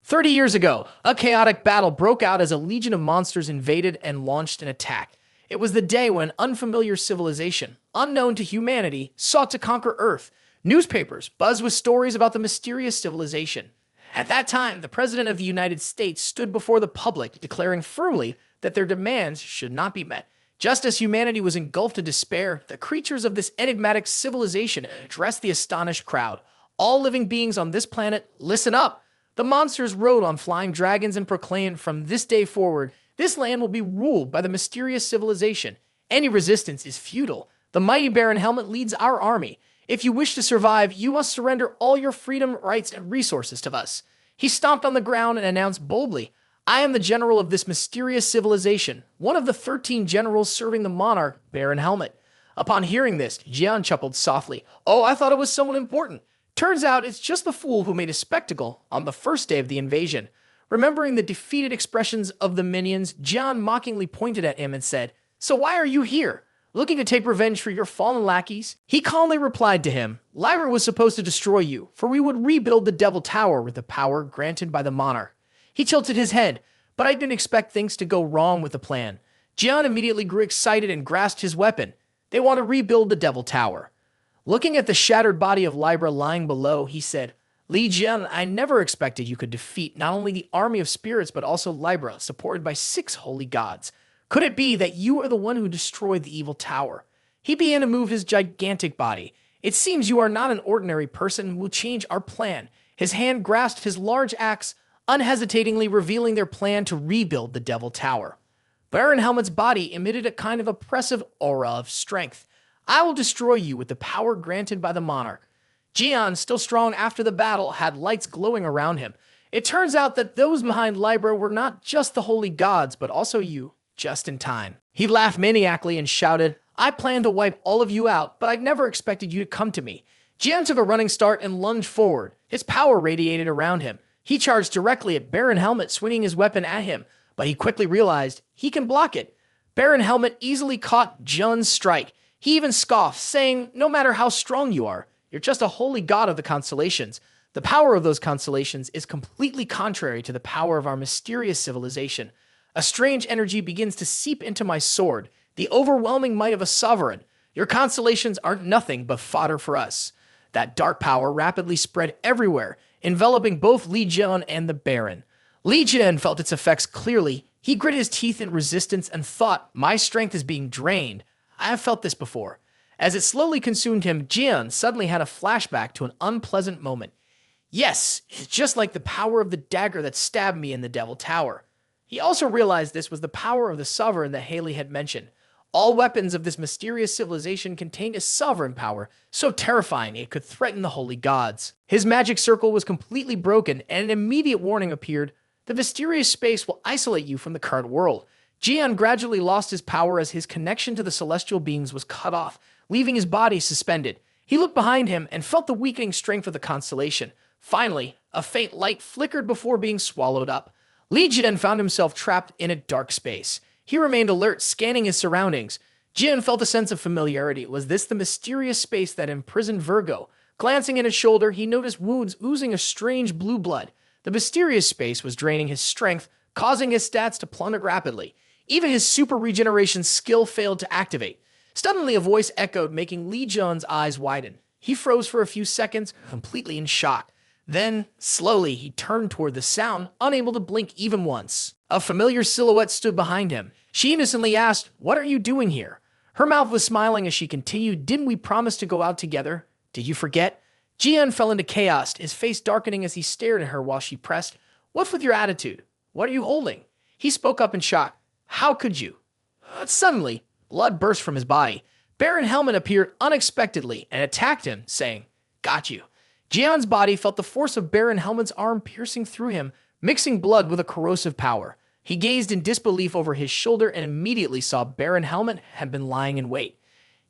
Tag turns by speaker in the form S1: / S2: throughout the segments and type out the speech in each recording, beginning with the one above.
S1: 30 years ago, a chaotic battle broke out as a legion of monsters invaded and launched an attack. It was the day when an unfamiliar civilization, unknown to humanity, sought to conquer Earth. Newspapers buzzed with stories about the mysterious civilization. At that time, the President of the United States stood before the public, declaring firmly that their demands should not be met. Just as humanity was engulfed in despair, the creatures of this enigmatic civilization addressed the astonished crowd. All living beings on this planet, listen up! The monsters rode on flying dragons and proclaimed, from this day forward, this land will be ruled by the mysterious civilization. Any resistance is futile. The mighty Baron Helmet leads our army. If you wish to survive, you must surrender all your freedom, rights, and resources to us. He stomped on the ground and announced boldly, I am the general of this mysterious civilization, one of the 13 generals serving the monarch, Baron Helmet. Upon hearing this, Jian chuckled softly. Oh, I thought it was someone important. Turns out it's just the fool who made a spectacle on the first day of the invasion. Remembering the defeated expressions of the minions, Jian mockingly pointed at him and said, So why are you here? Looking to take revenge for your fallen lackeys? He calmly replied to him, Lyra was supposed to destroy you, for we would rebuild the Devil Tower with the power granted by the monarch. He tilted his head, but I didn't expect things to go wrong with the plan. Jian immediately grew excited and grasped his weapon. They want to rebuild the Devil Tower. Looking at the shattered body of Libra lying below, he said, Li Jian, I never expected you could defeat not only the army of spirits, but also Libra, supported by 6 holy gods. Could it be that you are the one who destroyed the evil tower? He began to move his gigantic body. It seems you are not an ordinary person who will change our plan. His hand grasped his large axe, unhesitatingly revealing their plan to rebuild the Devil Tower. Baron Helmet's body emitted a kind of oppressive aura of strength. I will destroy you with the power granted by the monarch. Jian, still strong after the battle, had lights glowing around him. It turns out that those behind Libra were not just the holy gods, but also you, just in time. He laughed maniacally and shouted, I plan to wipe all of you out, but I never expected you to come to me. Jian took a running start and lunged forward. His power radiated around him. He charged directly at Baron Helmet, swinging his weapon at him, but he quickly realized he can block it. Baron Helmet easily caught Jian's strike. He even scoffed, saying, No matter how strong you are, you're just a holy god of the constellations. The power of those constellations is completely contrary to the power of our mysterious civilization. A strange energy begins to seep into my sword, the overwhelming might of a sovereign. Your constellations aren't nothing but fodder for us. That dark power rapidly spread everywhere, enveloping both Li Jian and the Baron. Li Jian felt its effects clearly. He grit his teeth in resistance and thought, My strength is being drained. I have felt this before. As it slowly consumed him, Jian suddenly had a flashback to an unpleasant moment. Yes, it's just like the power of the dagger that stabbed me in the Devil Tower. He also realized this was the power of the sovereign that Haley had mentioned. All weapons of this mysterious civilization contained a sovereign power, so terrifying it could threaten the holy gods. His magic circle was completely broken, and an immediate warning appeared. The mysterious space will isolate you from the current world. Jian gradually lost his power as his connection to the celestial beings was cut off, leaving his body suspended. He looked behind him and felt the weakening strength of the constellation. Finally, a faint light flickered before being swallowed up. Li Jian found himself trapped in a dark space. He remained alert, scanning his surroundings. Jian felt a sense of familiarity. Was this the mysterious space that imprisoned Virgo? Glancing at his shoulder, he noticed wounds oozing a strange blue blood. The mysterious space was draining his strength, causing his stats to plummet rapidly. Even his super regeneration skill failed to activate. Suddenly, a voice echoed, making Li Jian's eyes widen. He froze for a few seconds, completely in shock. Then, slowly, he turned toward the sound, unable to blink even once. A familiar silhouette stood behind him. She innocently asked, What are you doing here? Her mouth was smiling as she continued, Didn't we promise to go out together? Did you forget? Jian fell into chaos, his face darkening as he stared at her while she pressed, What's with your attitude? What are you holding? He spoke up in shock. How could you? Suddenly, blood burst from his body. Baron Helmet appeared unexpectedly and attacked him, saying, Got you. Jian's body felt the force of Baron Helmet's arm piercing through him, mixing blood with a corrosive power. He gazed in disbelief over his shoulder and immediately saw Baron Helmet had been lying in wait.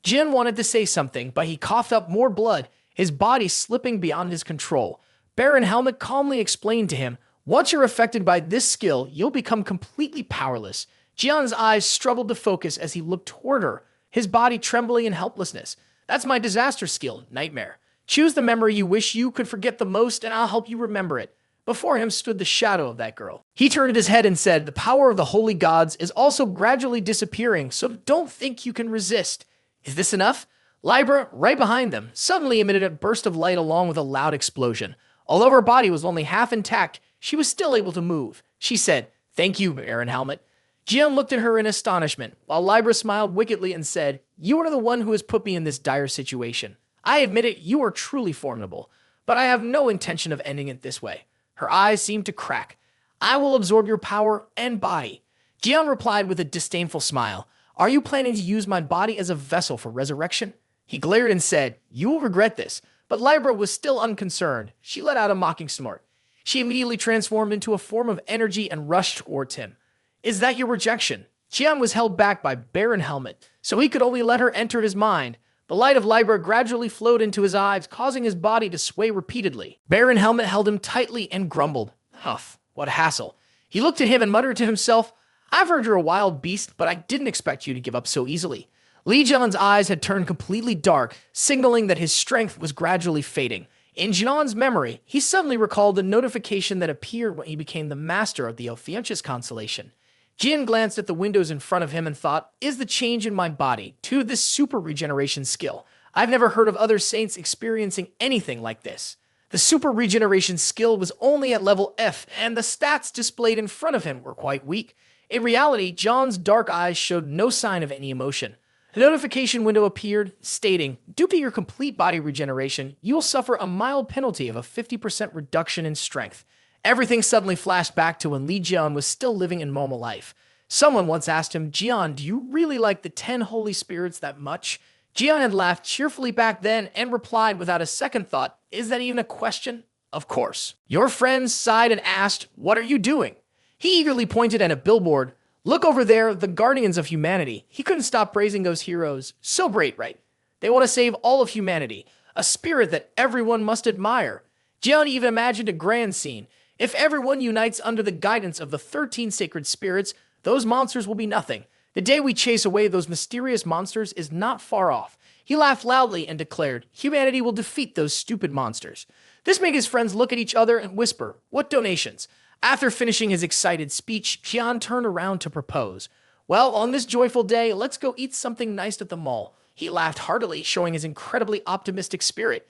S1: Jian wanted to say something, but he coughed up more blood, his body slipping beyond his control. Baron Helmet calmly explained to him, Once you're affected by this skill, you'll become completely powerless. Jian's eyes struggled to focus as he looked toward her, his body trembling in helplessness. That's my disaster skill, Nightmare. Choose the memory you wish you could forget the most, and I'll help you remember it. Before him stood the shadow of that girl. He turned his head and said, "The power of the holy gods is also gradually disappearing, so don't think you can resist. Is this enough?" Libra, right behind them, suddenly emitted a burst of light along with a loud explosion. Although her body was only half intact, she was still able to move. She said, "Thank you, Baron Helmet." Jian looked at her in astonishment, while Libra smiled wickedly and said, "You are the one who has put me in this dire situation. I admit it, you are truly formidable, but I have no intention of ending it this way." Her eyes seemed to crack. "I will absorb your power and body." Jian replied with a disdainful smile, "Are you planning to use my body as a vessel for resurrection?" He glared and said, "You will regret this." But Libra was still unconcerned. She let out a mocking snort. She immediately transformed into a form of energy and rushed towards him. "Is that your rejection?" Jian was held back by Baron Helmet, so he could only let her enter his mind. The light of Libra gradually flowed into his eyes, causing his body to sway repeatedly. Baron Helmet held him tightly and grumbled, "Huff, what a hassle." He looked at him and muttered to himself, "I've heard you're a wild beast, but I didn't expect you to give up so easily." Li Jian's eyes had turned completely dark, signaling that his strength was gradually fading. In Jian's memory, he suddenly recalled the notification that appeared when he became the master of the Ophiuchus constellation. Jian glanced at the windows in front of him and thought, "Is the change in my body to this super regeneration skill? I've never heard of other saints experiencing anything like this." The super regeneration skill was only at level F, and the stats displayed in front of him were quite weak. In reality, John's dark eyes showed no sign of any emotion. The notification window appeared, stating, "Due to your complete body regeneration, you will suffer a mild penalty of a 50% reduction in strength." Everything suddenly flashed back to when Li Jian was still living in Moma life. Someone once asked him, "Jian, do you really like the 10 holy spirits that much?" Jian had laughed cheerfully back then and replied without a second thought, "Is that even a question?" "Of course." Your friend sighed and asked, "What are you doing?" He eagerly pointed at a billboard. "Look over there, the guardians of humanity." He couldn't stop praising those heroes. So great, right? They want to save all of humanity, a spirit that everyone must admire. Jian even imagined a grand scene. If everyone unites under the guidance of the 13 sacred spirits, those monsters will be nothing. The day we chase away those mysterious monsters is not far off. He laughed loudly and declared, "Humanity will defeat those stupid monsters." This made his friends look at each other and whisper, "What donations?" After finishing his excited speech, Jian turned around to propose. "Well, on this joyful day, let's go eat something nice at the mall." He laughed heartily, showing his incredibly optimistic spirit.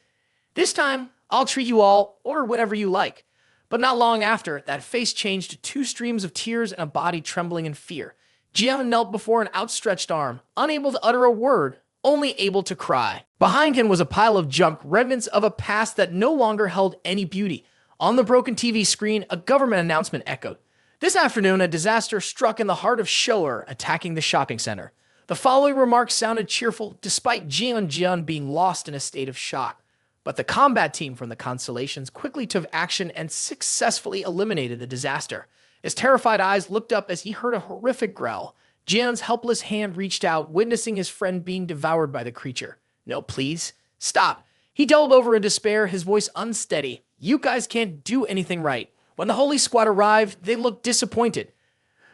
S1: "This time, I'll treat you all, or whatever you like." But not long after, that face changed to 2 streams of tears and a body trembling in fear. Jian knelt before an outstretched arm, unable to utter a word, only able to cry. Behind him was a pile of junk, remnants of a past that no longer held any beauty. On the broken TV screen, a government announcement echoed. This afternoon, a disaster struck in the heart of Shoer, attacking the shopping center. The following remarks sounded cheerful, despite Jian being lost in a state of shock. But the combat team from the constellations quickly took action and successfully eliminated the disaster. His terrified eyes looked up as he heard a horrific growl. Jian's helpless hand reached out, witnessing his friend being devoured by the creature. "No, please. Stop." He delved over in despair, his voice unsteady. "You guys can't do anything right." When the Holy Squad arrived, they looked disappointed.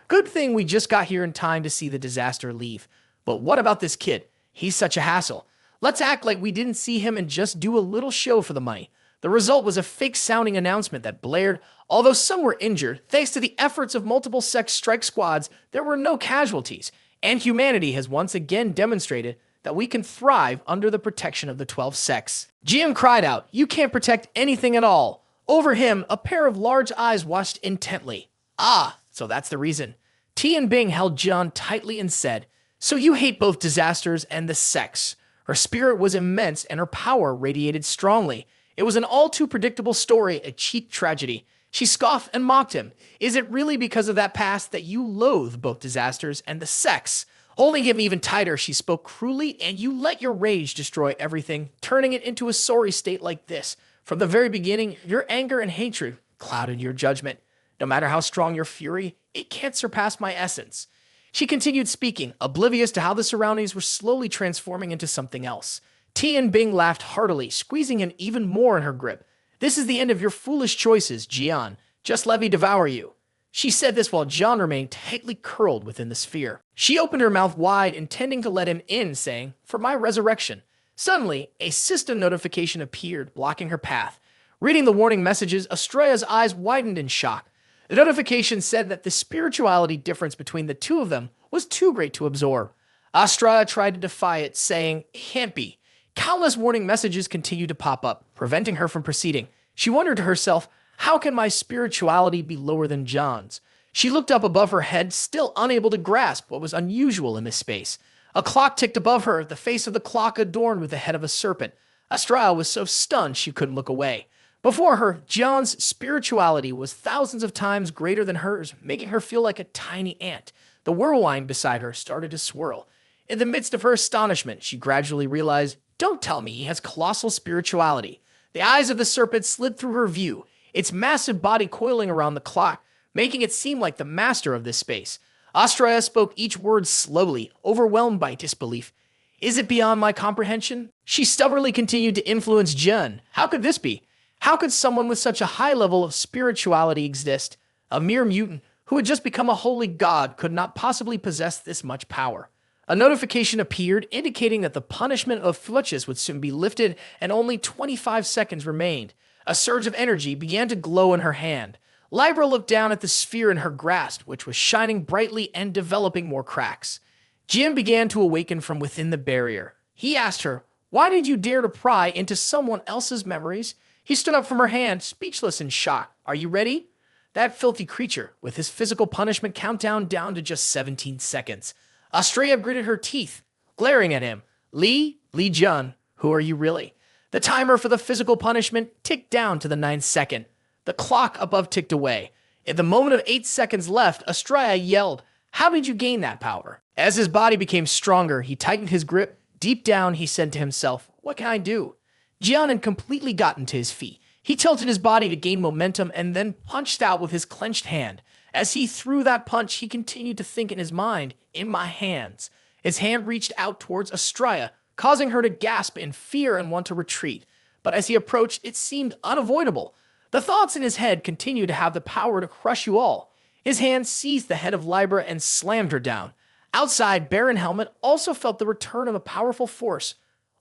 S1: "Good thing we just got here in time to see the disaster leave. But what about this kid? He's such a hassle. Let's act like we didn't see him and just do a little show for the money." The result was a fake-sounding announcement that blared. Although some were injured, thanks to the efforts of multiple sect strike squads, there were no casualties, and humanity has once again demonstrated that we can thrive under the protection of the 12 sects. Jian cried out, "You can't protect anything at all." Over him, a pair of large eyes watched intently. "Ah, so that's the reason." T and Bing held Jian tightly and said, "So you hate both disasters and the sects." Her spirit was immense and her power radiated strongly. It was an all too predictable story, a cheap tragedy. She scoffed and mocked him. "Is it really because of that past that you loathe both disasters and the sects?" Holding him even tighter, she spoke cruelly, "And you let your rage destroy everything, turning it into a sorry state like this. From the very beginning, your anger and hatred clouded your judgment. No matter how strong your fury, it can't surpass my essence." She continued speaking, oblivious to how the surroundings were slowly transforming into something else. T and Bing laughed heartily, squeezing him even more in her grip. "This is the end of your foolish choices, Jian. Just let me devour you." She said this while Jian remained tightly curled within the sphere. She opened her mouth wide, intending to let him in, saying, "For my resurrection." Suddenly, a system notification appeared, blocking her path. Reading the warning messages, Estrella's eyes widened in shock. The notification said that the spirituality difference between the two of them was too great to absorb. Estrella tried to defy it, saying, "It can't be." Countless warning messages continued to pop up, preventing her from proceeding. She wondered to herself, how can my spirituality be lower than John's? She looked up above her head, still unable to grasp what was unusual in this space. A clock ticked above her, the face of the clock adorned with the head of a serpent. Estrella was so stunned she couldn't look away. Before her, John's spirituality was thousands of times greater than hers, making her feel like a tiny ant. The whirlwind beside her started to swirl. In the midst of her astonishment, she gradually realized, don't tell me he has colossal spirituality. The eyes of the serpent slid through her view, its massive body coiling around the clock, making it seem like the master of this space. Estrella spoke each word slowly, overwhelmed by disbelief. Is it beyond my comprehension? She stubbornly continued to influence Jun. How could this be? How could someone with such a high level of spirituality exist? A mere mutant who had just become a holy god could not possibly possess this much power. A notification appeared indicating that the punishment of Fletches would soon be lifted and only 25 seconds remained. A surge of energy began to glow in her hand. Libra looked down at the sphere in her grasp, which was shining brightly and developing more cracks. Jim began to awaken from within the barrier. He asked her, "Why did you dare to pry into someone else's memories?" He stood up from her hand, speechless in shock. "Are you ready?" That filthy creature, with his physical punishment countdown down to just 17 seconds. Estrella gritted her teeth, glaring at him. Lee Jun, who are you really? The timer for the physical punishment ticked down to the 9th second. The clock above ticked away. In the moment of 8 seconds left, Estrella yelled, "How did you gain that power?" As his body became stronger, he tightened his grip. Deep down, he said to himself, "What can I do?" Jian had completely gotten to his feet. He tilted his body to gain momentum and then punched out with his clenched hand. As he threw that punch, he continued to think in his mind, "In my hands." His hand reached out towards Estrella, causing her to gasp in fear and want to retreat. But as he approached, it seemed unavoidable. The thoughts in his head continued to have the power to crush you all. His hand seized the head of Libra and slammed her down. Outside, Baron Helmet also felt the return of a powerful force.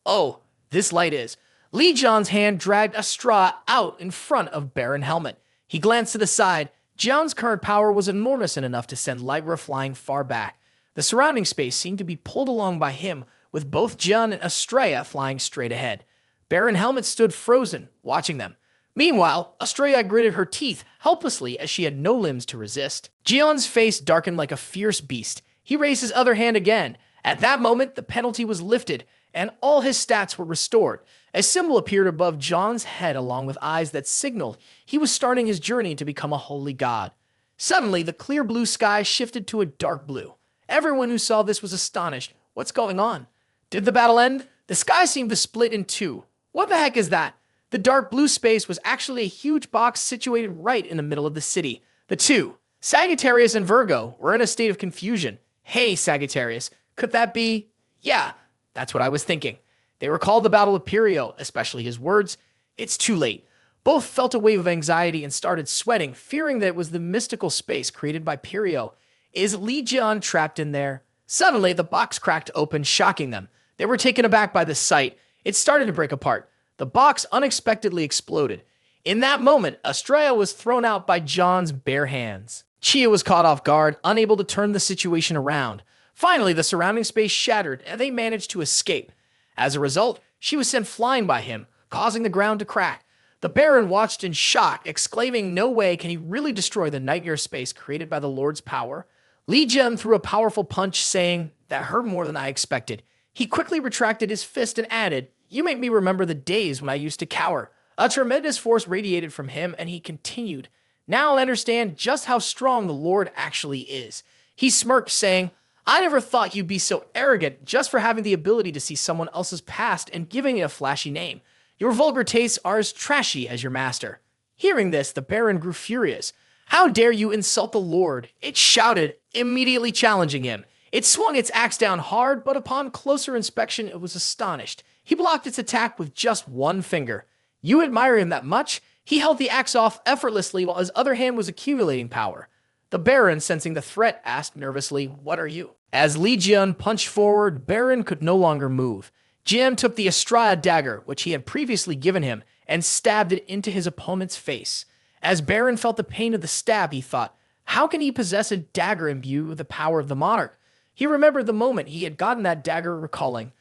S1: Oh, this light is. Lee John's hand dragged Estrella out in front of Baron Helmet. He glanced to the side. John's current power was enormous and enough to send Libra flying far back. The surrounding space seemed to be pulled along by him, with both John and Estrella flying straight ahead. Baron Helmet stood frozen, watching them. Meanwhile, Estrella gritted her teeth helplessly as she had no limbs to resist. Gion's face darkened like a fierce beast. He raised his other hand again. At that moment, the penalty was lifted, and all his stats were restored. A symbol appeared above John's head along with eyes that signaled he was starting his journey to become a holy god. Suddenly, the clear blue sky shifted to a dark blue. Everyone who saw this was astonished. What's going on? Did the battle end? The sky seemed to split in two. What the heck is that? The dark blue space was actually a huge box situated right in the middle of the city. The two, Sagittarius and Virgo, were in a state of confusion. Hey, Sagittarius, could that be? Yeah, that's what I was thinking. They recalled the Battle of Perio, especially his words. It's too late. Both felt a wave of anxiety and started sweating, fearing that it was the mystical space created by Perio. Is Li Jian trapped in there? Suddenly, the box cracked open, shocking them. They were taken aback by the sight. It started to break apart. The box unexpectedly exploded. In that moment, Estrella was thrown out by John's bare hands. Chia was caught off guard, unable to turn the situation around. Finally, the surrounding space shattered, and they managed to escape. As a result, she was sent flying by him, causing the ground to crack. The Baron watched in shock, exclaiming, "No way can he really destroy the nightmare space created by the Lord's power." Li Jian threw a powerful punch, saying, "That hurt more than I expected." He quickly retracted his fist and added, "You make me remember the days when I used to cower." A tremendous force radiated from him, and he continued, "Now I'll understand just how strong the Lord actually is." He smirked, saying, "I never thought you'd be so arrogant just for having the ability to see someone else's past and giving it a flashy name. Your vulgar tastes are as trashy as your master." Hearing this, the Baron grew furious. "How dare you insult the Lord?" It shouted, immediately challenging him. It swung its axe down hard, but upon closer inspection, it was astonished. He blocked its attack with just one finger. You admire him that much? He held the axe off effortlessly while his other hand was accumulating power. The Baron, sensing the threat, asked nervously, "What are you?" As Li Jian punched forward, Baron could no longer move. Jian took the Estrella dagger, which he had previously given him, and stabbed it into his opponent's face. As Baron felt the pain of the stab, he thought, how can he possess a dagger imbued with the power of the monarch? He remembered the moment he had gotten that dagger, recalling,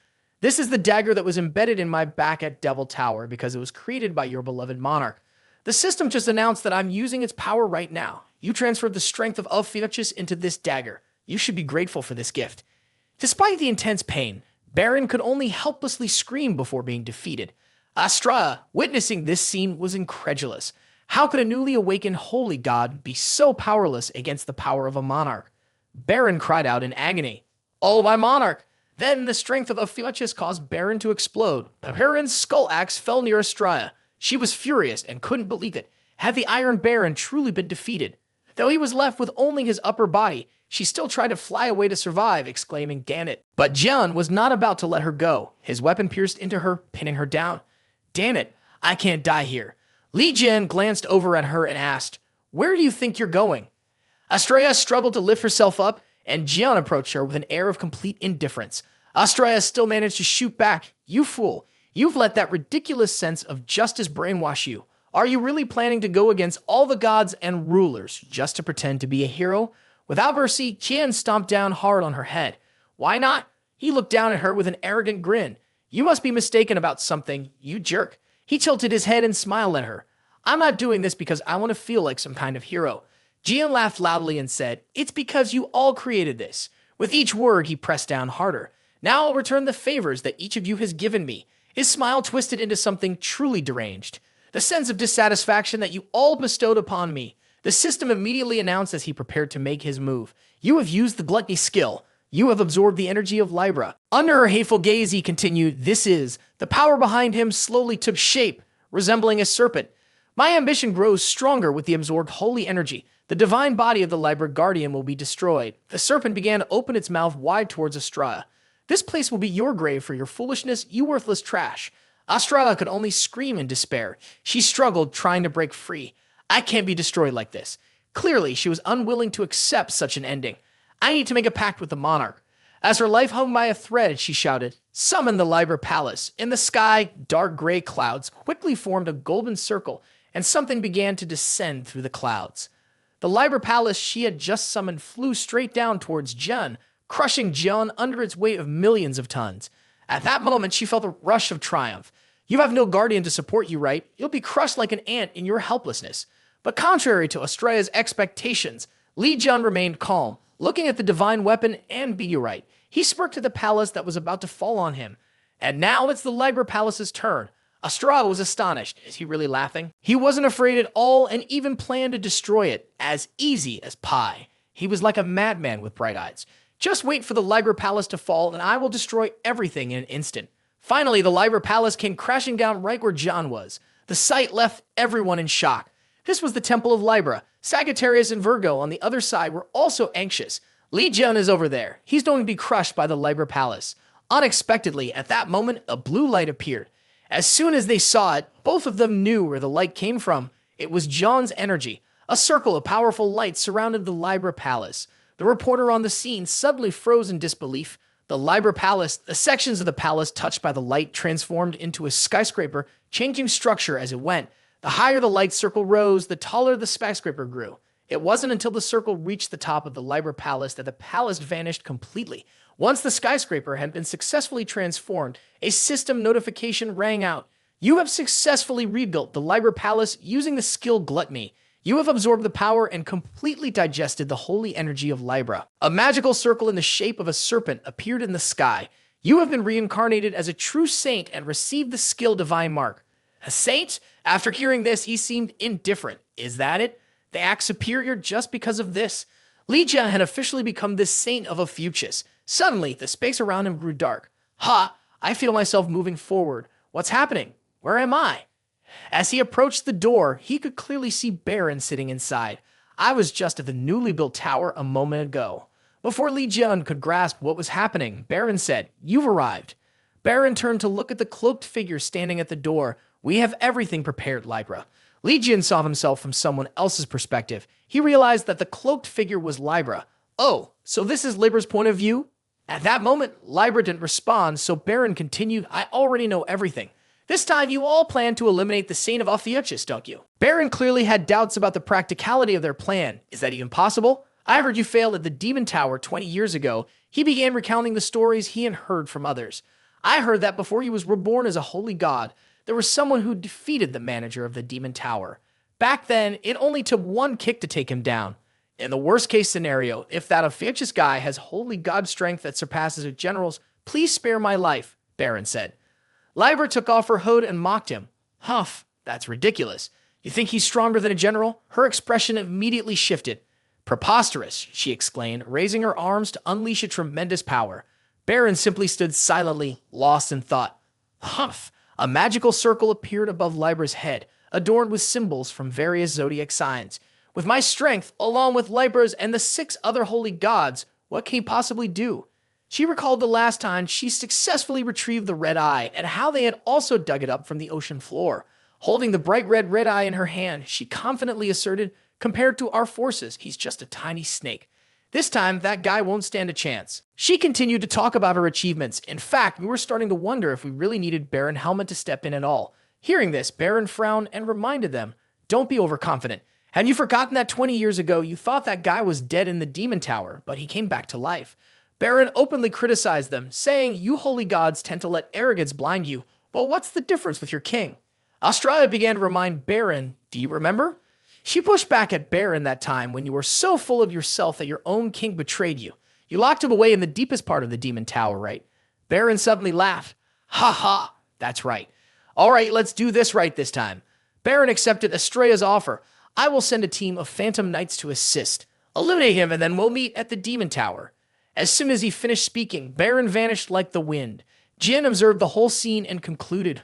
S1: this is the dagger that was embedded in my back at Devil Tower because it was created by your beloved monarch. The system just announced that I'm using its power right now. You transferred the strength of Alpheus into this dagger. You should be grateful for this gift. Despite the intense pain, Baron could only helplessly scream before being defeated. Astra, witnessing this scene, was incredulous. How could a newly awakened holy god be so powerless against the power of a monarch? Baron cried out in agony, "Oh, my monarch!" Then the strength of Alpheus caused Baron to explode. Baron's skull axe fell near Astraea. She was furious and couldn't believe it. Had the Iron Baron truly been defeated? Though he was left with only his upper body, she still tried to fly away to survive, exclaiming, "Damn it." But Jian was not about to let her go. His weapon pierced into her, pinning her down. "Damn it, I can't die here." Li Jian glanced over at her and asked, "Where do you think you're going?" Astraea struggled to lift herself up, and Jian approached her with an air of complete indifference. Astraea still managed to shoot back. "You fool. You've let that ridiculous sense of justice brainwash you. Are you really planning to go against all the gods and rulers just to pretend to be a hero?" Without mercy, Jian stomped down hard on her head. "Why not?" He looked down at her with an arrogant grin. "You must be mistaken about something, you jerk." He tilted his head and smiled at her. "I'm not doing this because I want to feel like some kind of hero." Jian laughed loudly and said, "It's because you all created this." With each word, he pressed down harder. "Now I'll return the favors that each of you has given me." His smile twisted into something truly deranged. "The sense of dissatisfaction that you all bestowed upon me." The system immediately announced as he prepared to make his move. "You have used the gluttony skill. You have absorbed the energy of Libra." Under her hateful gaze, he continued, The power behind him slowly took shape, resembling a serpent. "My ambition grows stronger with the absorbed holy energy. The divine body of the Libra Guardian will be destroyed." The serpent began to open its mouth wide towards Astraea. "This place will be your grave for your foolishness, you worthless trash." Astraea could only scream in despair. She struggled, trying to break free. "I can't be destroyed like this." Clearly, she was unwilling to accept such an ending. "I need to make a pact with the monarch." As her life hung by a thread, she shouted, "Summon the Libra Palace." In the sky, dark gray clouds quickly formed a golden circle, and something began to descend through the clouds. The Libra Palace she had just summoned flew straight down towards Jian, crushing Jian under its weight of millions of tons. At that moment, she felt a rush of triumph. "You have no guardian to support you, right? You'll be crushed like an ant in your helplessness." But contrary to Astraea's expectations, Li Jian remained calm, looking at the divine weapon and meteorite. He smirked at the palace that was about to fall on him. "And now it's the Libra Palace's turn." Astraea was astonished. Is he really laughing? He wasn't afraid at all and even planned to destroy it as easy as pie. He was like a madman with bright eyes. "Just wait for the Libra Palace to fall and I will destroy everything in an instant." Finally, the Libra Palace came crashing down right where Jian was. The sight left everyone in shock. This was the Temple of Libra. Sagittarius and Virgo on the other side were also anxious. Li Jian is over there. He's going to be crushed by the Libra Palace. Unexpectedly, at that moment, a blue light appeared. As soon as they saw it, both of them knew where the light came from. It was Jian's energy. A circle of powerful light surrounded the Libra Palace. The reporter on the scene suddenly froze in disbelief. The Libra Palace, the sections of the palace touched by the light transformed into a skyscraper, changing structure as it went. The higher the light circle rose, the taller the skyscraper grew. It wasn't until the circle reached the top of the Libra Palace that the palace vanished completely. Once the skyscraper had been successfully transformed, a system notification rang out. "You have successfully rebuilt the Libra Palace using the skill Gluttony. You have absorbed the power and completely digested the holy energy of Libra." A magical circle in the shape of a serpent appeared in the sky. "You have been reincarnated as a true saint and received the skill Divine Mark." A saint? After hearing this, he seemed indifferent. Is that it? They act superior just because of this? Li Jian had officially become this saint of Alpheus. Suddenly, the space around him grew dark. "Ha! I feel myself moving forward. What's happening? Where am I?" As he approached the door, he could clearly see Baron sitting inside. "I was just at the newly built tower a moment ago." Before Li Jian could grasp what was happening, Baron said, "You've arrived." Baron turned to look at the cloaked figure standing at the door. "We have everything prepared, Libra." Li Jian saw himself from someone else's perspective. He realized that the cloaked figure was Libra. "Oh, so this is Libra's point of view?" At that moment, Libra didn't respond, so Baron continued, "I already know everything. This time you all plan to eliminate the Saint of Ophiuchus, don't you? Baron clearly had doubts about the practicality of their plan. Is that even possible? I heard you failed at the Demon Tower 20 years ago. He began recounting the stories he had heard from others. I heard that before he was reborn as a holy god, there was someone who defeated the manager of the Demon Tower. Back then, it only took one kick to take him down. In the worst case scenario, if that Ophiuchus guy has holy god strength that surpasses a general's, please spare my life, Baron said. Libra took off her hood and mocked him. Humph, that's ridiculous. You think he's stronger than a general? Her expression immediately shifted. Preposterous, she exclaimed, raising her arms to unleash a tremendous power. Baron simply stood silently, lost in thought. Humph! A magical circle appeared above Libra's head, adorned with symbols from various zodiac signs. With my strength, along with Libra's and the 6 other holy gods, what can he possibly do? She recalled the last time she successfully retrieved the red eye and how they had also dug it up from the ocean floor. Holding the bright red eye in her hand, she confidently asserted, compared to our forces, he's just a tiny snake. This time, that guy won't stand a chance. She continued to talk about her achievements. In fact, we were starting to wonder if we really needed Baron Helmet to step in at all. Hearing this, Baron frowned and reminded them, don't be overconfident. Had you forgotten that 20 years ago, you thought that guy was dead in the Demon Tower, but he came back to life. Baron openly criticized them, saying, you holy gods tend to let arrogance blind you, but what's the difference with your king? Australia began to remind Baron, do you remember? She pushed back at Baron that time when you were so full of yourself that your own king betrayed you. You locked him away in the deepest part of the Demon Tower, right? Baron suddenly laughed. Ha ha, that's right. All right, let's do this right this time. Baron accepted Estrella's offer. I will send a team of Phantom Knights to assist. Eliminate him and then we'll meet at the Demon Tower. As soon as he finished speaking, Baron vanished like the wind. Jin observed the whole scene and concluded,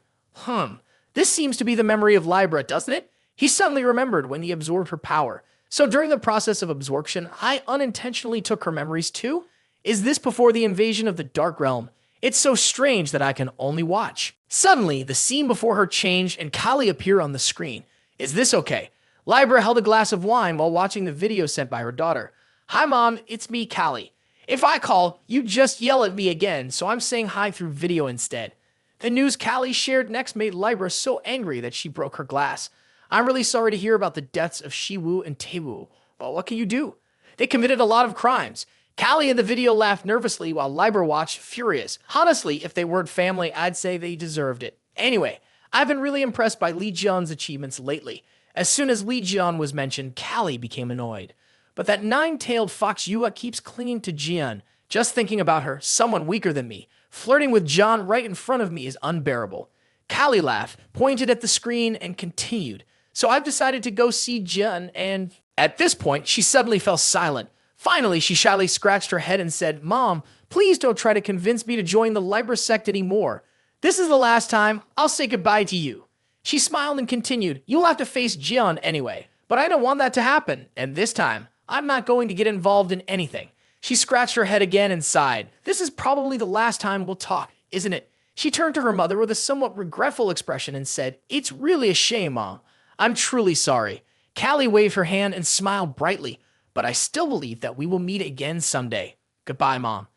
S1: this seems to be the memory of Libra, doesn't it? He suddenly remembered when he absorbed her power. So during the process of absorption, I unintentionally took her memories too? Is this before the invasion of the Dark Realm? It's so strange that I can only watch. Suddenly, the scene before her changed and Kali appeared on the screen. Is this okay? Libra held a glass of wine while watching the video sent by her daughter. Hi mom, it's me, Kali. If I call, you just yell at me again, so I'm saying hi through video instead. The news Kali shared next made Libra so angry that she broke her glass. I'm really sorry to hear about the deaths of Shiwu and Taewu, but what can you do? They committed a lot of crimes. Kali in the video laughed nervously while Libra watched furious. Honestly, if they weren't family, I'd say they deserved it. Anyway, I've been really impressed by Li Jian's achievements lately. As soon as Li Jian was mentioned, Kali became annoyed. But that 9-tailed fox Yua keeps clinging to Jian. Just thinking about her, someone weaker than me, flirting with John right in front of me is unbearable. Kali laughed, pointed at the screen, and continued. So I've decided to go see Jian, and at this point, she suddenly fell silent. Finally, she shyly scratched her head and said, Mom, please don't try to convince me to join the Libra sect anymore. This is the last time. I'll say goodbye to you. She smiled and continued, you'll have to face Jian anyway, but I don't want that to happen, and this time, I'm not going to get involved in anything. She scratched her head again and sighed. This is probably the last time we'll talk, isn't it? She turned to her mother with a somewhat regretful expression and said, It's really a shame, Mom. I'm truly sorry. Kali waved her hand and smiled brightly, but I still believe that we will meet again someday. Goodbye, Mom.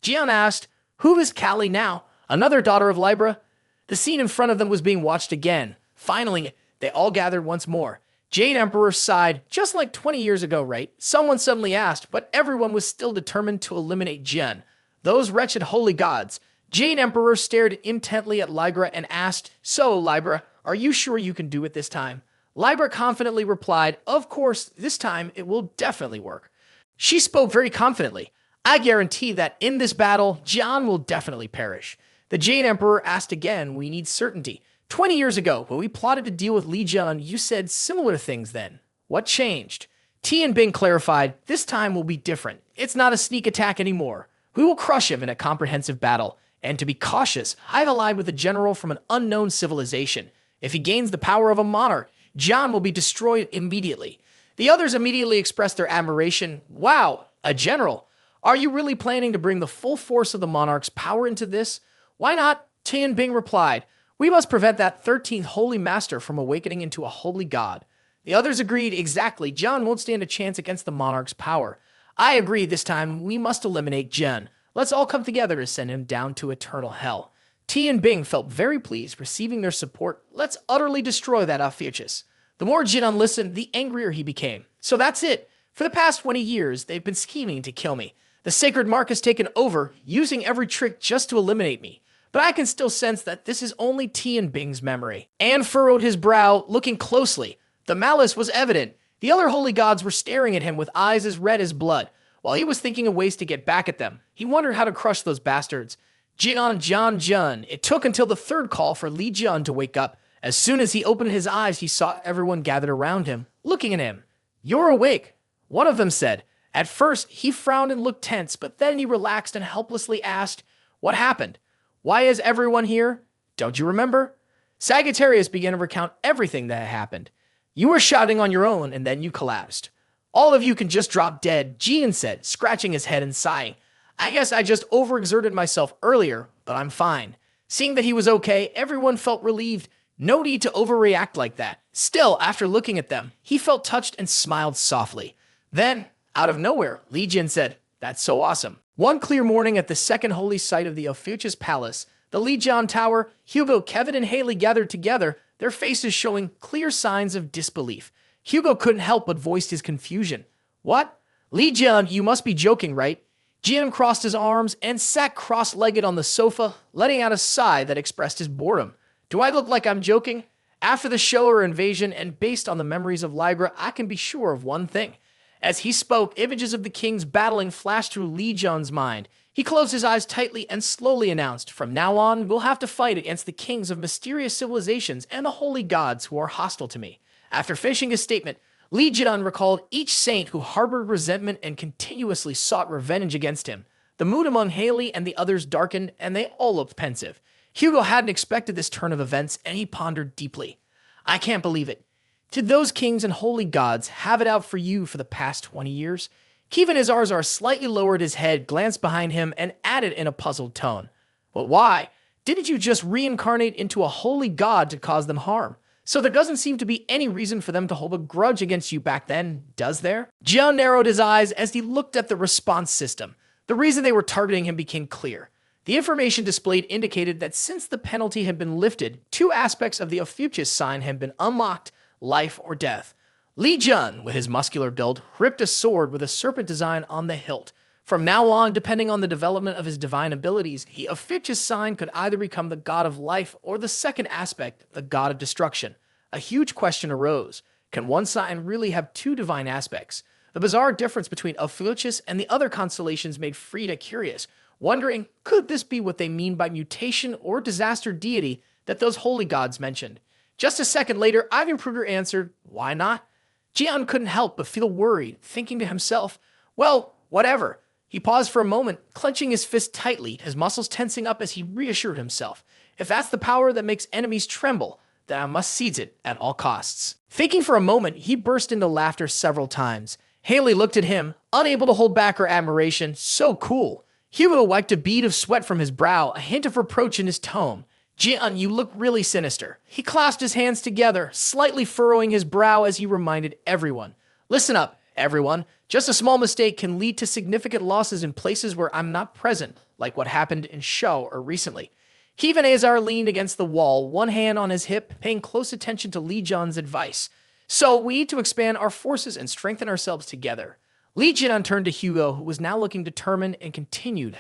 S1: Jian asked, Who is Kali now? Another daughter of Libra? The scene in front of them was being watched again. Finally, they all gathered once more. Jade Emperor sighed, just like 20 years ago, right? Someone suddenly asked, but everyone was still determined to eliminate Jian. Those wretched holy gods. Jade Emperor stared intently at Libra and asked, So, Libra, are you sure you can do it this time? Libra confidently replied, Of course, this time it will definitely work. She spoke very confidently. I guarantee that in this battle, Jian will definitely perish. The Jade Emperor asked again, We need certainty. 20 years ago, when we plotted to deal with Li Jian, you said similar things then. What changed? Tian Bing clarified, This time will be different. It's not a sneak attack anymore. We will crush him in a comprehensive battle. And to be cautious, I've allied with a general from an unknown civilization. If he gains the power of a monarch, Jian will be destroyed immediately. The others immediately expressed their admiration. Wow, a general. Are you really planning to bring the full force of the monarch's power into this? Why not? Tian Bing replied, We must prevent that 13th holy master from awakening into a holy god. The others agreed exactly. Jian won't stand a chance against the monarch's power. I agree this time we must eliminate Jian. Let's all come together to send him down to eternal hell. T and Bing felt very pleased receiving their support. Let's utterly destroy that Ophiuchus. The more Jinan listened, the angrier he became. So that's it. For the past 20 years, they've been scheming to kill me. The sacred mark has taken over, using every trick just to eliminate me. But I can still sense that this is only T and Bing's memory. Anne furrowed his brow, looking closely. The malice was evident. The other holy gods were staring at him with eyes as red as blood. While he was thinking of ways to get back at them, he wondered how to crush those bastards. Jun. It took until the third call for Li Jun to wake up. As soon as he opened his eyes, he saw everyone gathered around him, looking at him. "You're awake," one of them said. At first, he frowned and looked tense, but then he relaxed and helplessly asked, "What happened? Why is everyone here? Don't you remember?" Sagittarius began to recount everything that had happened. "You were shouting on your own, and then you collapsed. All of you can just drop dead," Jian said, scratching his head and sighing. "I guess I just overexerted myself earlier, but I'm fine." Seeing that he was okay, everyone felt relieved. No need to overreact like that. Still, after looking at them, he felt touched and smiled softly. Then, out of nowhere, Li Jin said, "That's so awesome." One clear morning at the second holy site of the Ophiuchus Palace, the Li Jian Tower, Hugo, Kevin, and Haley gathered together, their faces showing clear signs of disbelief. Hugo couldn't help but voiced his confusion. "What? Li Jian, you must be joking, right?" Jian crossed his arms and sat cross-legged on the sofa, letting out a sigh that expressed his boredom. "Do I look like I'm joking? After the show or invasion, and based on the memories of Lygra, I can be sure of one thing." As he spoke, images of the kings battling flashed through Li Jian's mind. He closed his eyes tightly and slowly announced, "From now on, we'll have to fight against the kings of mysterious civilizations and the holy gods who are hostile to me." After finishing his statement, Li Jian recalled each saint who harbored resentment and continuously sought revenge against him. The mood among Haley and the others darkened, and they all looked pensive. Hugo hadn't expected this turn of events, and he pondered deeply. "I can't believe it. Did those kings and holy gods have it out for you for the past 20 years? Kevin Azarzar slightly lowered his head, glanced behind him, and added in a puzzled tone, "But why? Didn't you just reincarnate into a holy god to cause them harm? So there doesn't seem to be any reason for them to hold a grudge against you back then, does there?" Jian narrowed his eyes as he looked at the response system. The reason they were targeting him became clear. The information displayed indicated that since the penalty had been lifted, two aspects of the Ophiuchus sign had been unlocked, life or death. Li Jun, with his muscular build, gripped a sword with a serpent design on the hilt. From now on, depending on the development of his divine abilities, the Ophiuchus sign could either become the god of life or the second aspect, the god of destruction. A huge question arose. Can one sign really have two divine aspects? The bizarre difference between Ophiuchus and the other constellations made Frida curious, wondering, could this be what they mean by mutation or disaster deity that those holy gods mentioned? Just a second later, Ivan Kruger answered, "Why not?" Jian couldn't help but feel worried, thinking to himself, "Well, whatever." He paused for a moment, clenching his fist tightly, his muscles tensing up as he reassured himself. If that's the power that makes enemies tremble, then I must seize it at all costs. Thinking for a moment, he burst into laughter several times. Haley looked at him, unable to hold back her admiration. So cool. Hugo wiped a bead of sweat from his brow, a hint of reproach in his tone. "Jian, you look really sinister." He clasped his hands together, slightly furrowing his brow as he reminded everyone. "Listen up, everyone. Just a small mistake can lead to significant losses in places where I'm not present, like what happened in Shou or recently." Kevin Azar leaned against the wall, one hand on his hip, paying close attention to Li Jian's advice. "So we need to expand our forces and strengthen ourselves together." Li Jian turned to Hugo, who was now looking determined, and continued,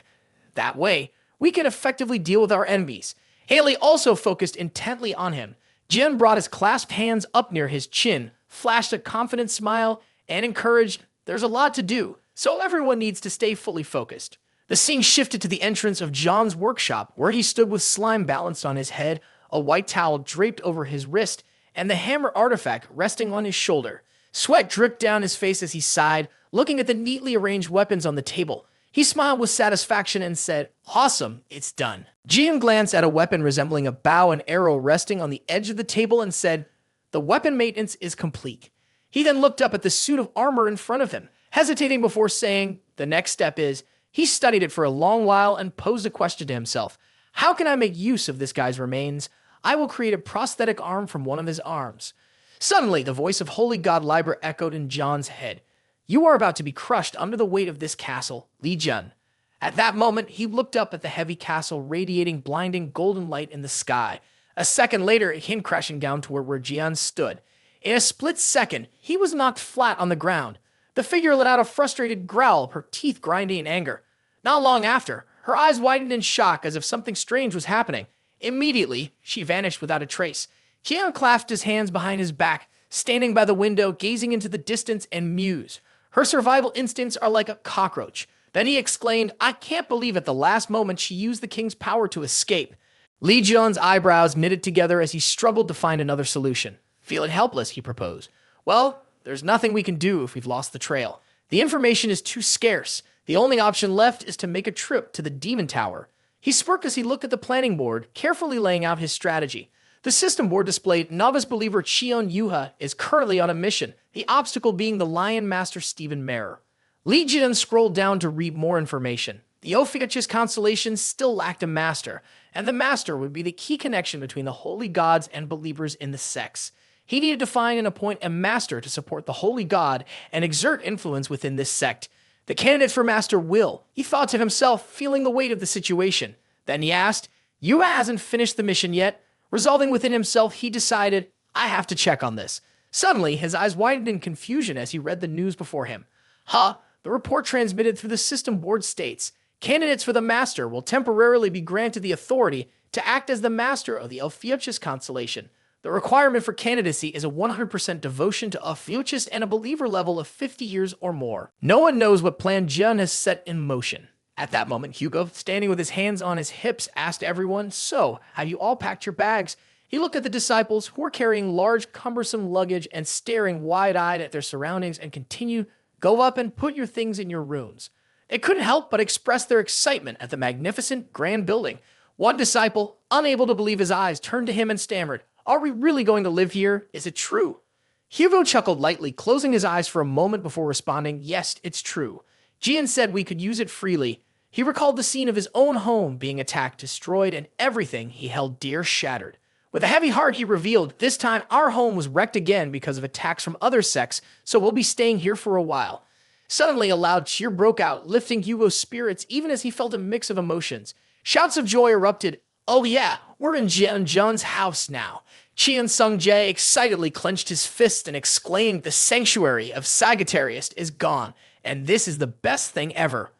S1: "That way, we can effectively deal with our enemies." Haley also focused intently on him. Jian brought his clasped hands up near his chin, flashed a confident smile, and encouraged, "There's a lot to do, so everyone needs to stay fully focused." The scene shifted to the entrance of John's workshop, where he stood with slime balanced on his head, a white towel draped over his wrist, and the hammer artifact resting on his shoulder. Sweat dripped down his face as he sighed, looking at the neatly arranged weapons on the table. He smiled with satisfaction and said, "Awesome, it's done." Jian glanced at a weapon resembling a bow and arrow resting on the edge of the table and said, "The weapon maintenance is complete." He then looked up at the suit of armor in front of him, hesitating before saying, "The next step is..." He studied it for a long while and posed a question to himself. "How can I make use of this guy's remains? I will create a prosthetic arm from one of his arms." Suddenly, the voice of Holy God Liber echoed in John's head. "You are about to be crushed under the weight of this castle, Li Jian." At that moment, he looked up at the heavy castle radiating blinding golden light in the sky. A second later, it came crashing down toward where Jian stood. In a split second, he was knocked flat on the ground. The figure let out a frustrated growl, her teeth grinding in anger. Not long after, her eyes widened in shock as if something strange was happening. Immediately, she vanished without a trace. Jian clasped his hands behind his back, standing by the window, gazing into the distance and mused. Her survival instincts are like a cockroach. Then he exclaimed, "I can't believe at the last moment she used the king's power to escape." Li Jian's eyebrows knitted together as he struggled to find another solution. Feeling helpless, he proposed. "Well, there's nothing we can do if we've lost the trail. The information is too scarce. The only option left is to make a trip to the Demon Tower." He smirked as he looked at the planning board, carefully laying out his strategy. The system board displayed novice believer Cheon Yuha is currently on a mission, the obstacle being the Lion Master Stephen Mayer. Li Jian scrolled down to read more information. The Ophiuchus constellation still lacked a master, and the master would be the key connection between the holy gods and believers in the sects. He needed to find and appoint a master to support the holy god and exert influence within this sect. The candidate for master will, he thought to himself, feeling the weight of the situation. Then he asked, "Yuha hasn't finished the mission yet?" Resolving within himself, he decided, "I have to check on this." Suddenly, his eyes widened in confusion as he read the news before him. The report transmitted through the system board states, "Candidates for the master will temporarily be granted the authority to act as the master of the Ophiuchus constellation. The requirement for candidacy is a 100% devotion to Ophiuchus and a believer level of 50 years or more." No one knows what plan Jian has set in motion. At that moment, Hugo, standing with his hands on his hips, asked everyone, "So, have you all packed your bags?" He looked at the disciples, who were carrying large, cumbersome luggage and staring wide-eyed at their surroundings, and continued, "Go up and put your things in your rooms." They couldn't help but express their excitement at the magnificent, grand building. One disciple, unable to believe his eyes, turned to him and stammered, "Are we really going to live here? Is it true?" Hugo chuckled lightly, closing his eyes for a moment before responding, "Yes, it's true." Jian said we could use it freely. He recalled the scene of his own home being attacked, destroyed, and everything he held dear shattered. With a heavy heart, he revealed, "This time our home was wrecked again because of attacks from other sects, so we'll be staying here for a while." Suddenly, a loud cheer broke out, lifting Hugo's spirits even as he felt a mix of emotions. Shouts of joy erupted. "Oh yeah, we're in John's house now." Qian Sung-jae excitedly clenched his fist and exclaimed, "The sanctuary of Sagittarius is gone, and this is the best thing ever."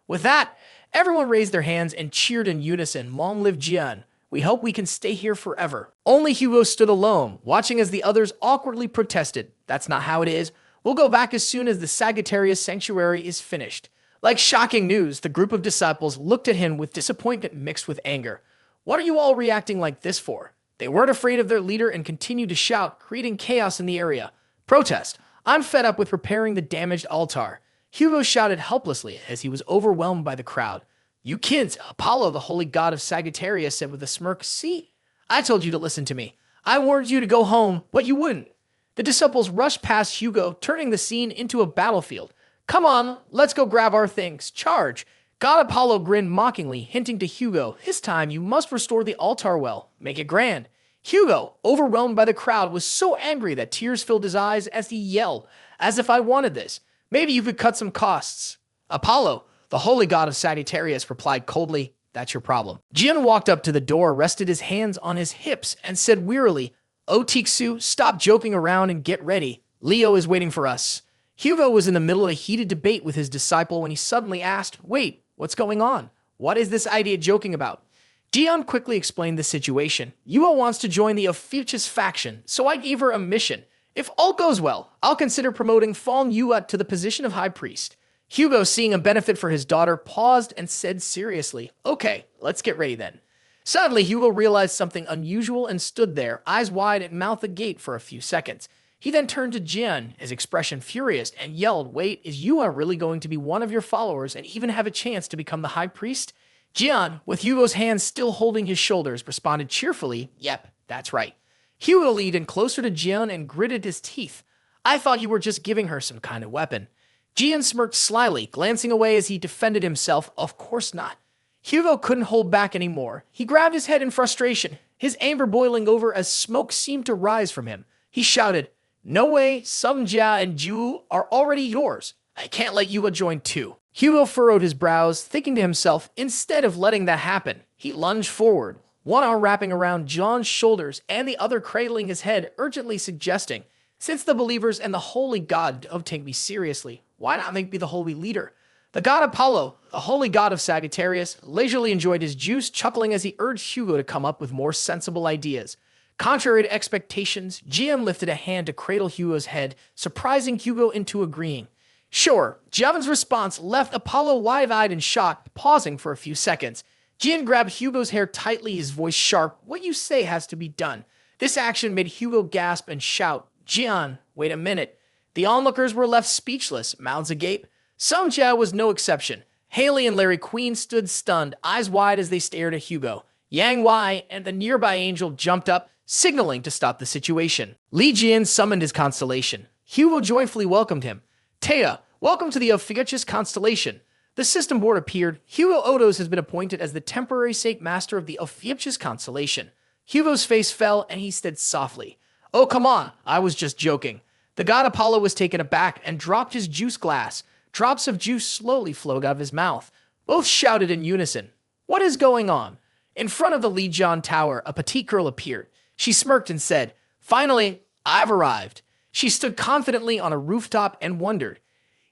S1: With that, everyone raised their hands and cheered in unison, "Long live Jian. We hope we can stay here forever." Only Hugo stood alone, watching as the others awkwardly protested. "That's not how it is. We'll go back as soon as the Sagittarius sanctuary is finished." Like shocking news, the group of disciples looked at him with disappointment mixed with anger. "What are you all reacting like this for?" They weren't afraid of their leader and continued to shout, creating chaos in the area. "Protest! I'm fed up with repairing the damaged altar." Hugo shouted helplessly as he was overwhelmed by the crowd. "You kids, Apollo, the holy god of Sagittarius, said with a smirk, 'See, I told you to listen to me. I warned you to go home, but you wouldn't.'" The disciples rushed past Hugo, turning the scene into a battlefield. "Come on, let's go grab our things. Charge!" God Apollo grinned mockingly, hinting to Hugo, "This time you must restore the altar well. Make it grand." Hugo, overwhelmed by the crowd, was so angry that tears filled his eyes as he yelled, "As if I wanted this. Maybe you could cut some costs." Apollo, the holy god of Sagittarius, replied coldly, "That's your problem." Jian walked up to the door, rested his hands on his hips, and said wearily, "Oh, Tixu, stop joking around and get ready. Leo is waiting for us." Hugo was in the middle of a heated debate with his disciple when he suddenly asked, "Wait, what's going on? What is this idea joking about?" Jian quickly explained the situation. "Yuha wants to join the Ophiuchus faction, so I gave her a mission. If all goes well, I'll consider promoting Fong Yuha to the position of high priest." Hugo, seeing a benefit for his daughter, paused and said seriously, "Okay, let's get ready then." Suddenly, Hugo realized something unusual and stood there, eyes wide and mouth agape for a few seconds. He then turned to Jian, his expression furious, and yelled, "Wait, is Yuha really going to be one of your followers and even have a chance to become the high priest?" Jian, with Hugo's hands still holding his shoulders, responded cheerfully, "Yep, that's right." Hugo leaned in closer to Jian and gritted his teeth. "I thought you were just giving her some kind of weapon." Jian smirked slyly, glancing away as he defended himself. "Of course not." Hugo couldn't hold back anymore. He grabbed his head in frustration, his anger boiling over as smoke seemed to rise from him. He shouted, "No way, Sung Jia and Ju are already yours. I can't let Yuha join too." Hugo furrowed his brows, thinking to himself, instead of letting that happen, he lunged forward, one arm wrapping around John's shoulders and the other cradling his head, urgently suggesting, since the believers and the holy god don't take me seriously, why not make me the holy leader? The god Apollo, the holy god of Sagittarius, leisurely enjoyed his juice, chuckling as he urged Hugo to come up with more sensible ideas. Contrary to expectations, GM lifted a hand to cradle Hugo's head, surprising Hugo into agreeing. Sure, Javan's response left Apollo wide-eyed and shocked, pausing for a few seconds. Jian grabbed Hugo's hair tightly, his voice sharp. What you say has to be done. This action made Hugo gasp and shout, Jian, wait a minute. The onlookers were left speechless, mouths agape. Sung Jia was no exception. Haley and Larry Queen stood stunned, eyes wide as they stared at Hugo. Yang Wei and the nearby angel jumped up, signaling to stop the situation. Li Jian summoned his constellation. Hugo joyfully welcomed him. Taya, welcome to the Ophiuchus constellation. The system board appeared. Hugo Odos has been appointed as the temporary sect master of the Ophiuchus constellation. Hugo's face fell and he said softly, Oh, come on, I was just joking. The god Apollo was taken aback and dropped his juice glass. Drops of juice slowly flowed out of his mouth. Both shouted in unison. What is going on? In front of the Li Jian Tower, a petite girl appeared. She smirked and said, Finally, I've arrived. She stood confidently on a rooftop and wondered,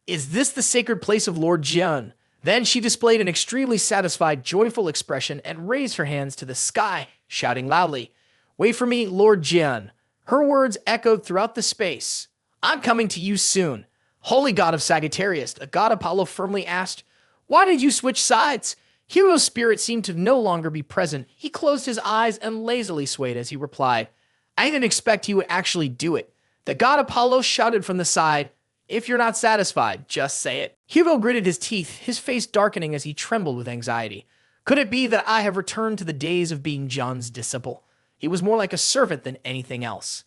S1: Is this the sacred place of Lord Jian? Then she displayed an extremely satisfied, joyful expression and raised her hands to the sky, shouting loudly, Wait for me, Lord Jian. Her words echoed throughout the space. I'm coming to you soon. Holy god of Sagittarius, the god Apollo firmly asked, Why did you switch sides? Hugo's spirit seemed to no longer be present. He closed his eyes and lazily swayed as he replied, I didn't expect he would actually do it. The god Apollo shouted from the side, If you're not satisfied, just say it. Hugo gritted his teeth, his face darkening as he trembled with anxiety. Could it be that I have returned to the days of being John's disciple? He was more like a servant than anything else.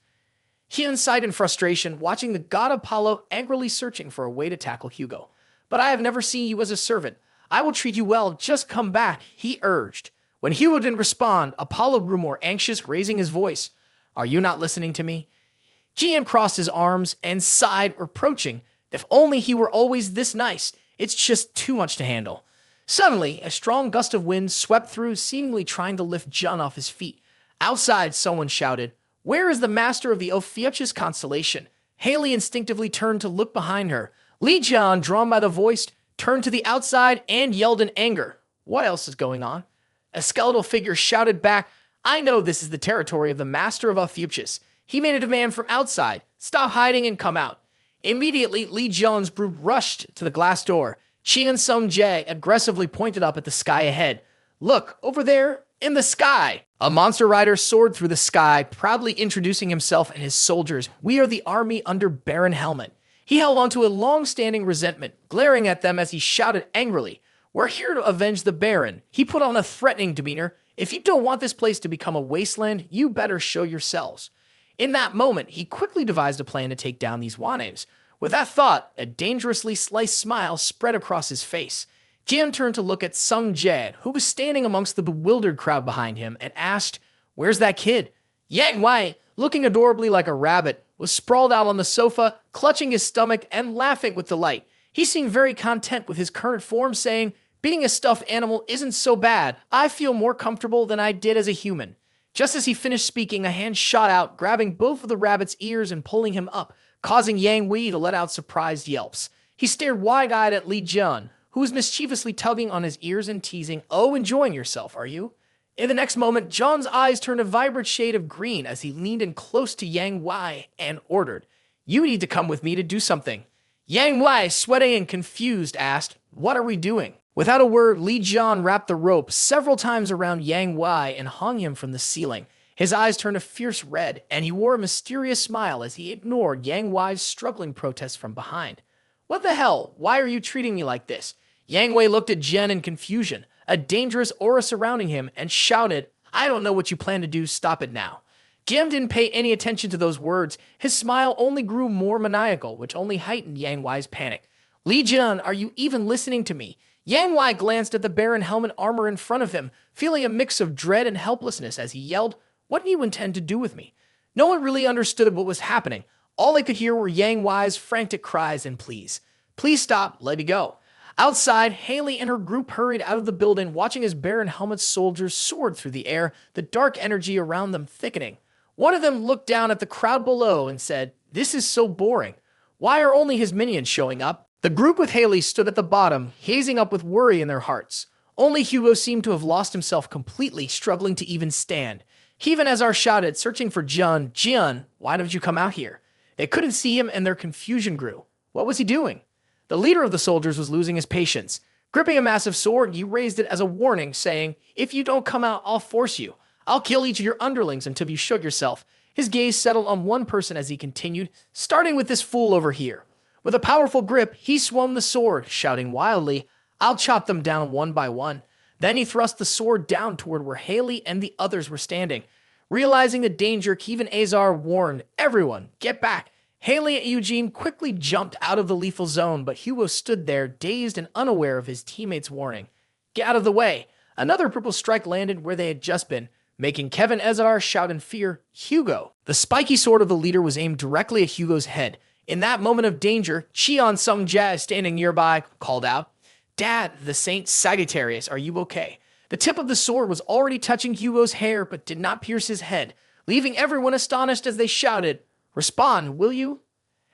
S1: He sighed in frustration, watching the god Apollo angrily searching for a way to tackle Hugo. But I have never seen you as a servant. I will treat you well, just come back, he urged. When Hugo didn't respond, Apollo grew more anxious, raising his voice. Are you not listening to me? GM crossed his arms and sighed, reproaching, If only he were always this nice. It's just too much to handle. Suddenly, a strong gust of wind swept through, seemingly trying to lift John off his feet. Outside, someone shouted, Where is the master of the Ophiuchus constellation? Haley instinctively turned to look behind her. Li Jian, drawn by the voice, turned to the outside and yelled in anger. What else is going on? A skeletal figure shouted back, I know this is the territory of the master of Ophiuchus. He made a demand from outside. Stop hiding and come out. Immediately, Li Jian's brood rushed to the glass door. Qian Sung Jae aggressively pointed up at the sky ahead. Look, over there, in the sky. A monster rider soared through the sky, proudly introducing himself and his soldiers. We are the army under Baron Helmet. He held onto a long-standing resentment, glaring at them as he shouted angrily, We're here to avenge the Baron. He put on a threatening demeanor. If you don't want this place to become a wasteland, you better show yourselves. In that moment, he quickly devised a plan to take down these Wanes. With that thought, a dangerously sliced smile spread across his face. Jian turned to look at Sung Jae, who was standing amongst the bewildered crowd behind him, and asked, Where's that kid? Yang Wei, looking adorably like a rabbit, was sprawled out on the sofa, clutching his stomach and laughing with delight. He seemed very content with his current form, saying, Being a stuffed animal isn't so bad. I feel more comfortable than I did as a human. Just as he finished speaking, a hand shot out, grabbing both of the rabbit's ears and pulling him up, causing Yang Wei to let out surprised yelps. He stared wide-eyed at Li Jian, who was mischievously tugging on his ears and teasing, Oh, enjoying yourself, are you? In the next moment, John's eyes turned a vibrant shade of green as he leaned in close to Yang Wei and ordered, You need to come with me to do something. Yang Wei, sweating and confused, asked, What are we doing? Without a word, Li Jian wrapped the rope several times around Yang Wei and hung him from the ceiling. His eyes turned a fierce red, and he wore a mysterious smile as he ignored Yang Wei's struggling protests from behind. What the hell? Why are you treating me like this? Yang Wei looked at Jen in confusion, a dangerous aura surrounding him, and shouted, I don't know what you plan to do, stop it now. Jen didn't pay any attention to those words. His smile only grew more maniacal, which only heightened Yang Wei's panic. Li Jian, are you even listening to me? Yang Wei glanced at the Baron helmet armor in front of him, feeling a mix of dread and helplessness as he yelled, What do you intend to do with me? No one really understood what was happening. All they could hear were Yang Wei's frantic cries and pleas. Please stop, let me go. Outside, Haley and her group hurried out of the building, watching as Baron Helmet's soldiers soared through the air, the dark energy around them thickening. One of them looked down at the crowd below and said, "This is so boring. Why are only his minions showing up?" The group with Haley stood at the bottom, hazing up with worry in their hearts. Only Hugo seemed to have lost himself completely, struggling to even stand. Even as Azar shouted, searching for Jian, why don't you come out here? They couldn't see him and their confusion grew. What was he doing? The leader of the soldiers was losing his patience. Gripping a massive sword, he raised it as a warning, saying, "If you don't come out, I'll force you. I'll kill each of your underlings until you show yourself." His gaze settled on one person as he continued, starting with this fool over here. With a powerful grip, he swung the sword, shouting wildly, "I'll chop them down one by one." Then he thrust the sword down toward where Haley and the others were standing. Realizing the danger, Kevin Azar warned, "Everyone, get back." Haley and Eugene quickly jumped out of the lethal zone, but Hugo stood there, dazed and unaware of his teammates' warning. "Get out of the way." Another purple strike landed where they had just been, making Kevin Azar shout in fear, "Hugo!" The spiky sword of the leader was aimed directly at Hugo's head. In that moment of danger, Cheon Sung Jia, standing nearby, called out, "Dad, the Saint Sagittarius, are you okay?" The tip of the sword was already touching Hugo's hair, but did not pierce his head, leaving everyone astonished as they shouted, "Respond, will you?"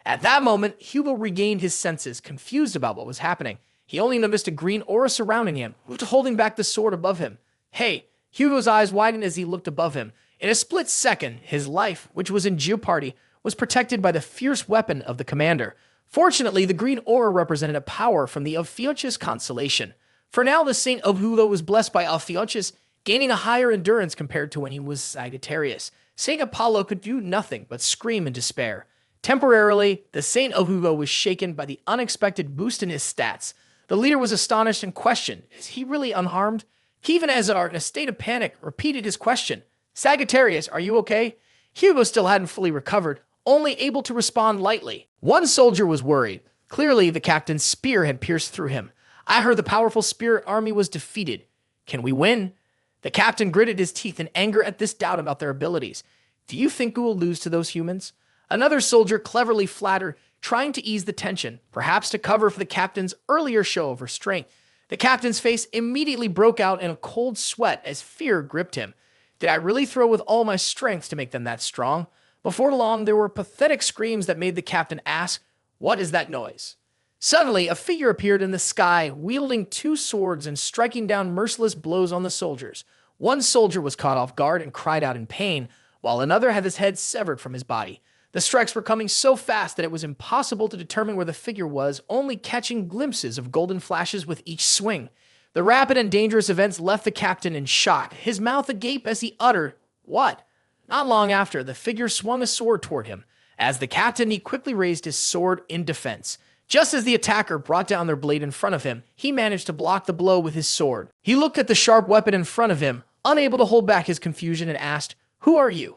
S1: At that moment, Hugo regained his senses, confused about what was happening. He only noticed a green aura surrounding him, holding back the sword above him. "Hey!" Hugo's eyes widened as he looked above him. In a split second, his life, which was in jeopardy, was protected by the fierce weapon of the commander. Fortunately, the green aura represented a power from the Ophiuchus constellation. For now, the Saint of Hugo was blessed by Ophiuchus, gaining a higher endurance compared to when he was Sagittarius. Saint Apollo could do nothing but scream in despair. Temporarily, the Saint of Hugo was shaken by the unexpected boost in his stats. The leader was astonished and questioned, "Is he really unharmed?" Kevin Azar, in a state of panic, repeated his question, "Sagittarius, are you okay?" Hugo still hadn't fully recovered, only able to respond lightly. One soldier was worried. Clearly, the captain's spear had pierced through him. "I heard the powerful spirit army was defeated. Can we win?" The captain gritted his teeth in anger at this doubt about their abilities. "Do you think we will lose to those humans?" Another soldier cleverly flattered, trying to ease the tension, perhaps to cover for the captain's earlier show of restraint. The captain's face immediately broke out in a cold sweat as fear gripped him. Did I really throw with all my strength to make them that strong? Before long, there were pathetic screams that made the captain ask, "What is that noise?" Suddenly, a figure appeared in the sky, wielding two swords and striking down merciless blows on the soldiers. One soldier was caught off guard and cried out in pain, while another had his head severed from his body. The strikes were coming so fast that it was impossible to determine where the figure was, only catching glimpses of golden flashes with each swing. The rapid and dangerous events left the captain in shock, his mouth agape as he uttered, "What?" Not long after, the figure swung a sword toward him. As the captain, he quickly raised his sword in defense. Just as the attacker brought down their blade in front of him, he managed to block the blow with his sword. He looked at the sharp weapon in front of him, unable to hold back his confusion, and asked, "Who are you?"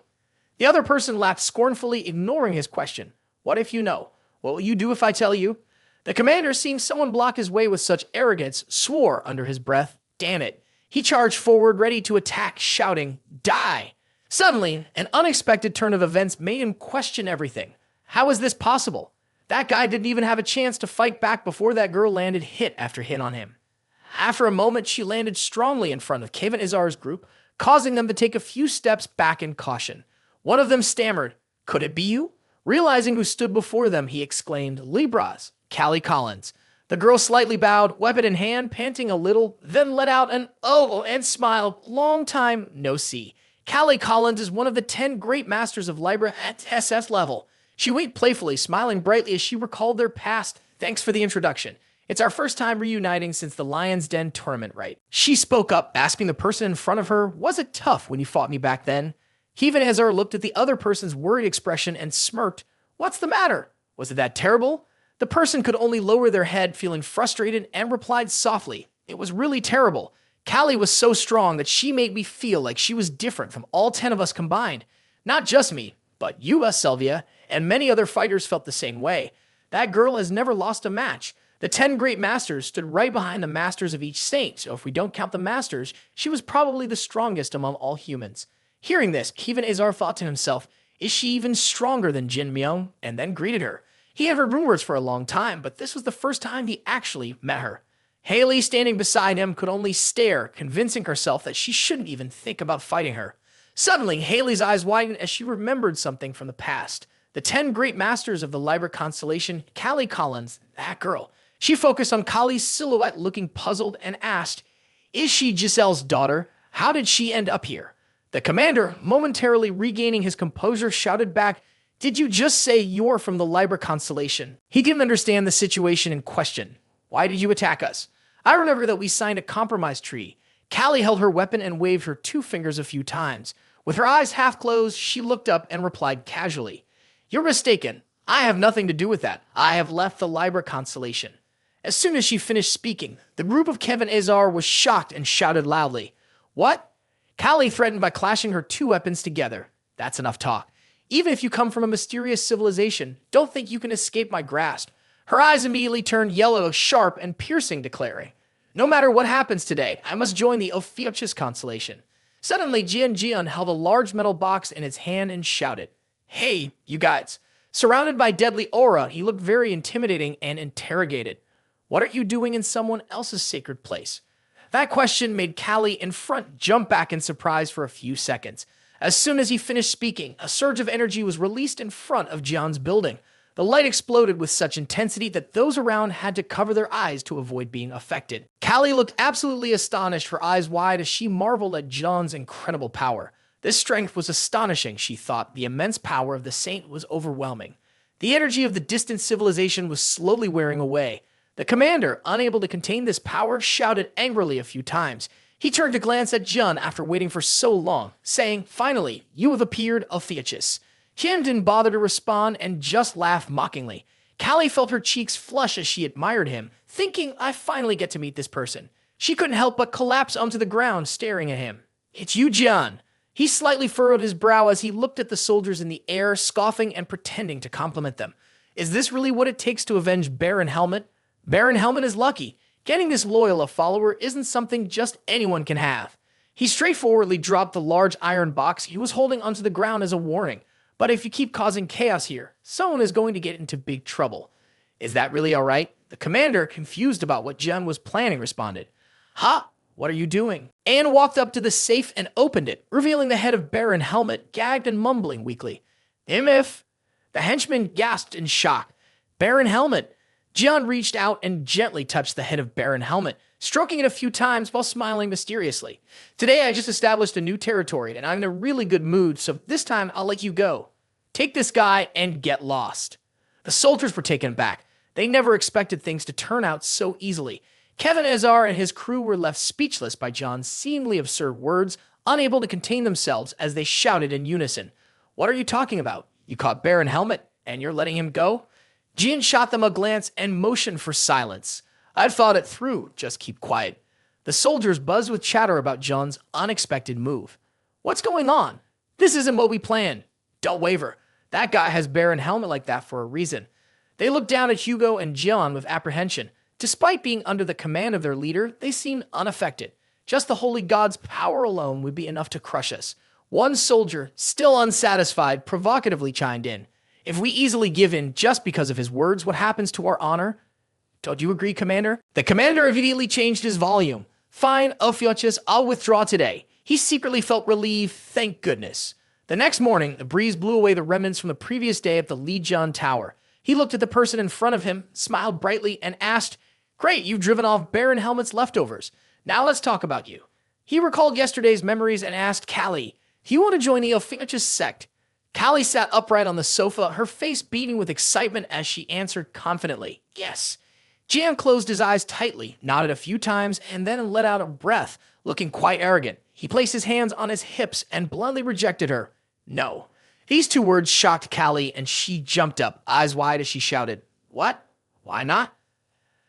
S1: The other person laughed scornfully, ignoring his question. "What if you know? What will you do if I tell you?" The commander, seeing someone block his way with such arrogance, swore under his breath, "Damn it." He charged forward, ready to attack, shouting, "Die!" Suddenly, an unexpected turn of events made him question everything. How is this possible? That guy didn't even have a chance to fight back before that girl landed hit after hit on him. After a moment, she landed strongly in front of Kevin Azar's group, causing them to take a few steps back in caution. One of them stammered, "Could it be you?" Realizing who stood before them, he exclaimed, "Libras, Callie Collins." The girl slightly bowed, weapon in hand, panting a little, then let out an "oh" and smiled. "Long time no see." Callie Collins is one of the 10 great masters of Libra at SS level. She winked playfully, smiling brightly as she recalled their past. "Thanks for the introduction. It's our first time reuniting since the Lion's Den tournament, right?" She spoke up, asking the person in front of her, "Was it tough when you fought me back then?" Kevin Azar looked at the other person's worried expression and smirked. "What's the matter? Was it that terrible?" The person could only lower their head, feeling frustrated, and replied softly, "It was really terrible. Callie was so strong that she made me feel like she was different from all 10 of us combined. Not just me, but you, Sylvia, and many other fighters felt the same way. That girl has never lost a match. The 10 great masters stood right behind the masters of each saint, so if we don't count the masters, she was probably the strongest among all humans." Hearing this, Kevin Azar thought to himself, "Is she even stronger than Jin Myung?" and then greeted her. He had heard rumors for a long time, but this was the first time he actually met her. Haley, standing beside him, could only stare, convincing herself that she shouldn't even think about fighting her. Suddenly, Haley's eyes widened as she remembered something from the past. The 10 great masters of the Liber constellation, Callie Collins, that girl. She focused on Kali's silhouette looking puzzled and asked, "Is she Giselle's daughter? How did she end up here?" The commander, momentarily regaining his composure, shouted back, "Did you just say you're from the Liber constellation?" He didn't understand the situation in question. "Why did you attack us?" "I remember that we signed a compromise treaty." Callie held her weapon and waved her 2 fingers a few times. With her eyes half closed, she looked up and replied casually, "You're mistaken. I have nothing to do with that. I have left the Liber constellation." As soon as she finished speaking, the group of Kevin Azar was shocked and shouted loudly, "What?" Callie threatened by clashing her 2 weapons together. "That's enough talk. Even if you come from a mysterious civilization, don't think you can escape my grasp." Her eyes immediately turned yellow, sharp, and piercing, declaring, "No matter what happens today, I must join the Ophiuchus constellation." Suddenly, Jian held a large metal box in his hand and shouted, "Hey, you guys." Surrounded by deadly aura, he looked very intimidating and interrogated. "What are you doing in someone else's sacred place?" That question made Callie in front jump back in surprise for a few seconds. As soon as he finished speaking, a surge of energy was released in front of Jian's building. The light exploded with such intensity that those around had to cover their eyes to avoid being affected. Callie looked absolutely astonished, her eyes wide as she marveled at Jian's incredible power. This strength was astonishing, she thought. The immense power of the saint was overwhelming. The energy of the distant civilization was slowly wearing away. The commander, unable to contain this power, shouted angrily a few times. He turned to glance at Jian after waiting for so long, saying, "Finally, you have appeared, Ophiuchus." Jian didn't bother to respond and just laughed mockingly. Callie felt her cheeks flush as she admired him, thinking, "I finally get to meet this person." She couldn't help but collapse onto the ground, staring at him. "It's you, Jian." He slightly furrowed his brow as he looked at the soldiers in the air, scoffing and pretending to compliment them. "Is this really what it takes to avenge Baron Helmet?" Baron Helmet is lucky. Getting this loyal a follower isn't something just anyone can have. He straightforwardly dropped the large iron box he was holding onto the ground as a warning. "But if you keep causing chaos here, someone is going to get into big trouble." "Is that really all right?" The commander, confused about what Jian was planning, responded. "Ha! What are you doing?" Anne walked up to the safe and opened it, revealing the head of Baron Helmet, gagged and mumbling weakly. "If..." The henchman gasped in shock. "Baron Helmet." Jian reached out and gently touched the head of Baron Helmet, stroking it a few times while smiling mysteriously. "Today I just established a new territory, and I'm in a really good mood, so this time I'll let you go. Take this guy and get lost." The soldiers were taken aback. They never expected things to turn out so easily. Kevin Azar and his crew were left speechless by John's seemingly absurd words, unable to contain themselves as they shouted in unison. "What are you talking about? You caught Baron Helmet, and you're letting him go?" Jian shot them a glance and motioned for silence. "I've thought it through. Just keep quiet." The soldiers buzzed with chatter about John's unexpected move. "What's going on? This isn't what we planned." "Don't waver. That guy has Baron Helmet like that for a reason." They looked down at Hugo and Jian with apprehension. Despite being under the command of their leader, they seemed unaffected. Just the holy god's power alone would be enough to crush us. One soldier, still unsatisfied, provocatively chimed in. "If we easily give in just because of his words, what happens to our honor?" "Don't you agree, Commander?" The commander immediately changed his volume. "Fine, Ophiuchus, I'll withdraw today." He secretly felt relieved, thank goodness. The next morning, the breeze blew away the remnants from the previous day at the Lijian Tower. He looked at the person in front of him, smiled brightly, and asked, "Great, you've driven off Baron Helmet's leftovers. Now let's talk about you." He recalled yesterday's memories and asked Callie, "Do you want to join the Ophiuchus sect?" Callie sat upright on the sofa, her face beating with excitement as she answered confidently, "Yes." Jian closed his eyes tightly, nodded a few times, and then let out a breath, looking quite arrogant. He placed his hands on his hips and bluntly rejected her. "No." These 2 words shocked Callie, and she jumped up, eyes wide as she shouted, "What? Why not?"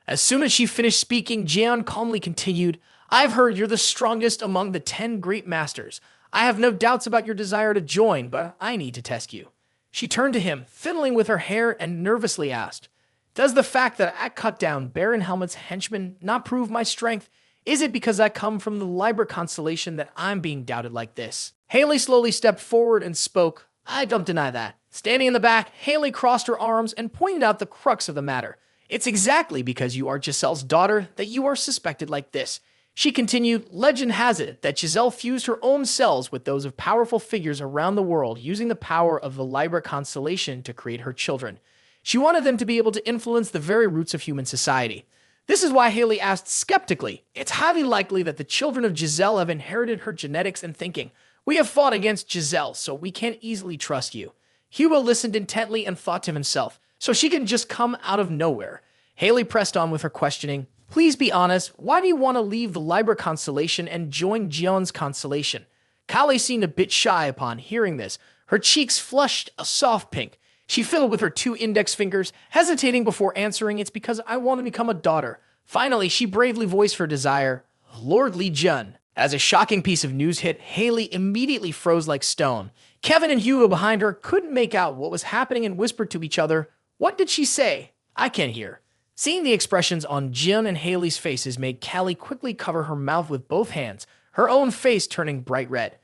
S1: As soon as she finished speaking, Jian calmly continued, "I've heard you're the strongest among the 10 great masters. I have no doubts about your desire to join, but I need to test you." She turned to him, fiddling with her hair, and nervously asked, "Does the fact that I cut down Baron Helmet's henchmen not prove my strength? Is it because I come from the Liber constellation that I'm being doubted like this?" Haley slowly stepped forward and spoke. "I don't deny that." Standing in the back, Haley crossed her arms and pointed out the crux of the matter. It's exactly because you are Giselle's daughter that you are suspected like this. She continued, legend has it that Giselle fused her own cells with those of powerful figures around the world using the power of the Libra constellation to create her children. She wanted them to be able to influence the very roots of human society. This is why Haley asked skeptically, it's highly likely that the children of Giselle have inherited her genetics and thinking. We have fought against Giselle, so we can't easily trust you. Hugo listened intently and thought to himself, so she can just come out of nowhere. Haley pressed on with her questioning. Please be honest, why do you want to leave the Libra constellation and join Gion's constellation? Kali seemed a bit shy upon hearing this. Her cheeks flushed a soft pink. She fiddled with her 2 index fingers, hesitating before answering, it's because I want to become a daughter. Finally, she bravely voiced her desire, Lord Li Jun. As a shocking piece of news hit, Haley immediately froze like stone. Kevin and Hugo behind her couldn't make out what was happening and whispered to each other, what did she say? I can't hear. Seeing the expressions on Jin and Haley's faces made Callie quickly cover her mouth with both hands, her own face turning bright red.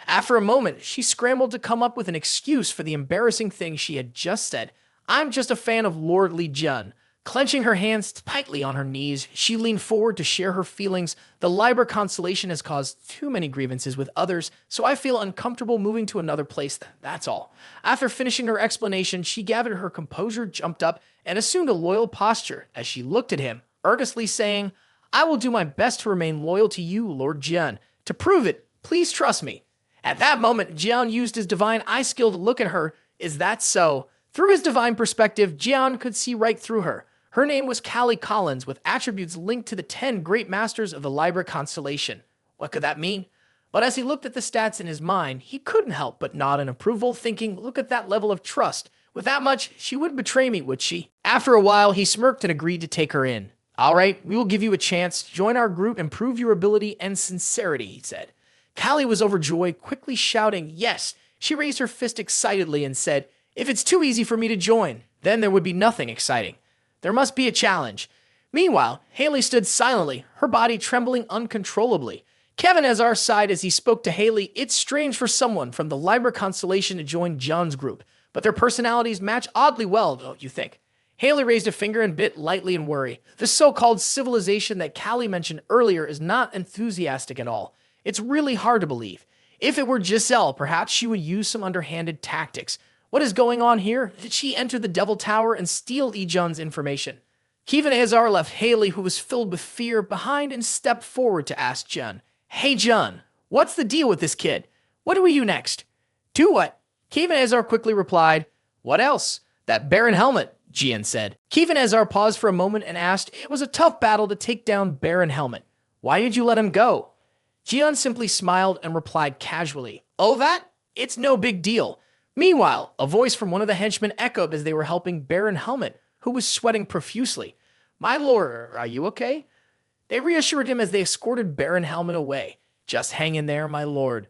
S1: After a moment, she scrambled to come up with an excuse for the embarrassing thing she had just said. I'm just a fan of Lord Li Jun. Clenching her hands tightly on her knees, she leaned forward to share her feelings. The Libra constellation has caused too many grievances with others, so I feel uncomfortable moving to another place, that's all. After finishing her explanation, she gathered her composure, jumped up, and assumed a loyal posture as she looked at him, earnestly saying, I will do my best to remain loyal to you, Lord Jian. To prove it, please trust me. At that moment, Jian used his divine eye skill to look at her. Is that so? Through his divine perspective, Jian could see right through her. Her name was Callie Collins, with attributes linked to the 10 great masters of the Libra constellation. What could that mean? But as he looked at the stats in his mind, he couldn't help but nod in approval, thinking, look at that level of trust. With that much, she wouldn't betray me, would she? After a while, he smirked and agreed to take her in. All right, we will give you a chance. Join our group and prove your ability and sincerity, he said. Callie was overjoyed, quickly shouting, yes. She raised her fist excitedly and said, if it's too easy for me to join, then there would be nothing exciting. There must be a challenge. Meanwhile, Haley stood silently, her body trembling uncontrollably. Kevin Azar sighed as he spoke to Haley. It's strange for someone from the Libra constellation to join John's group, but their personalities match oddly well, don't you think? Haley raised a finger and bit lightly in worry. The so-called civilization that Callie mentioned earlier is not enthusiastic at all. It's really hard to believe. If it were Giselle, perhaps she would use some underhanded tactics. What is going on here? Did she enter the Devil Tower and steal Ejun's information? Kevin Azar left Haley, who was filled with fear, behind and stepped forward to ask Jun. Hey Jun, what's the deal with this kid? What do we do next? Do what? Kevin Azar quickly replied, what else? That Baron Helmet, Jian said. Kevin Azar paused for a moment and asked, it was a tough battle to take down Baron Helmet. Why did you let him go? Jian simply smiled and replied casually, oh that? It's no big deal. Meanwhile, a voice from one of the henchmen echoed as they were helping Baron Helmet, who was sweating profusely. My lord, are you okay? They reassured him as they escorted Baron Helmet away. Just hang in there, my lord.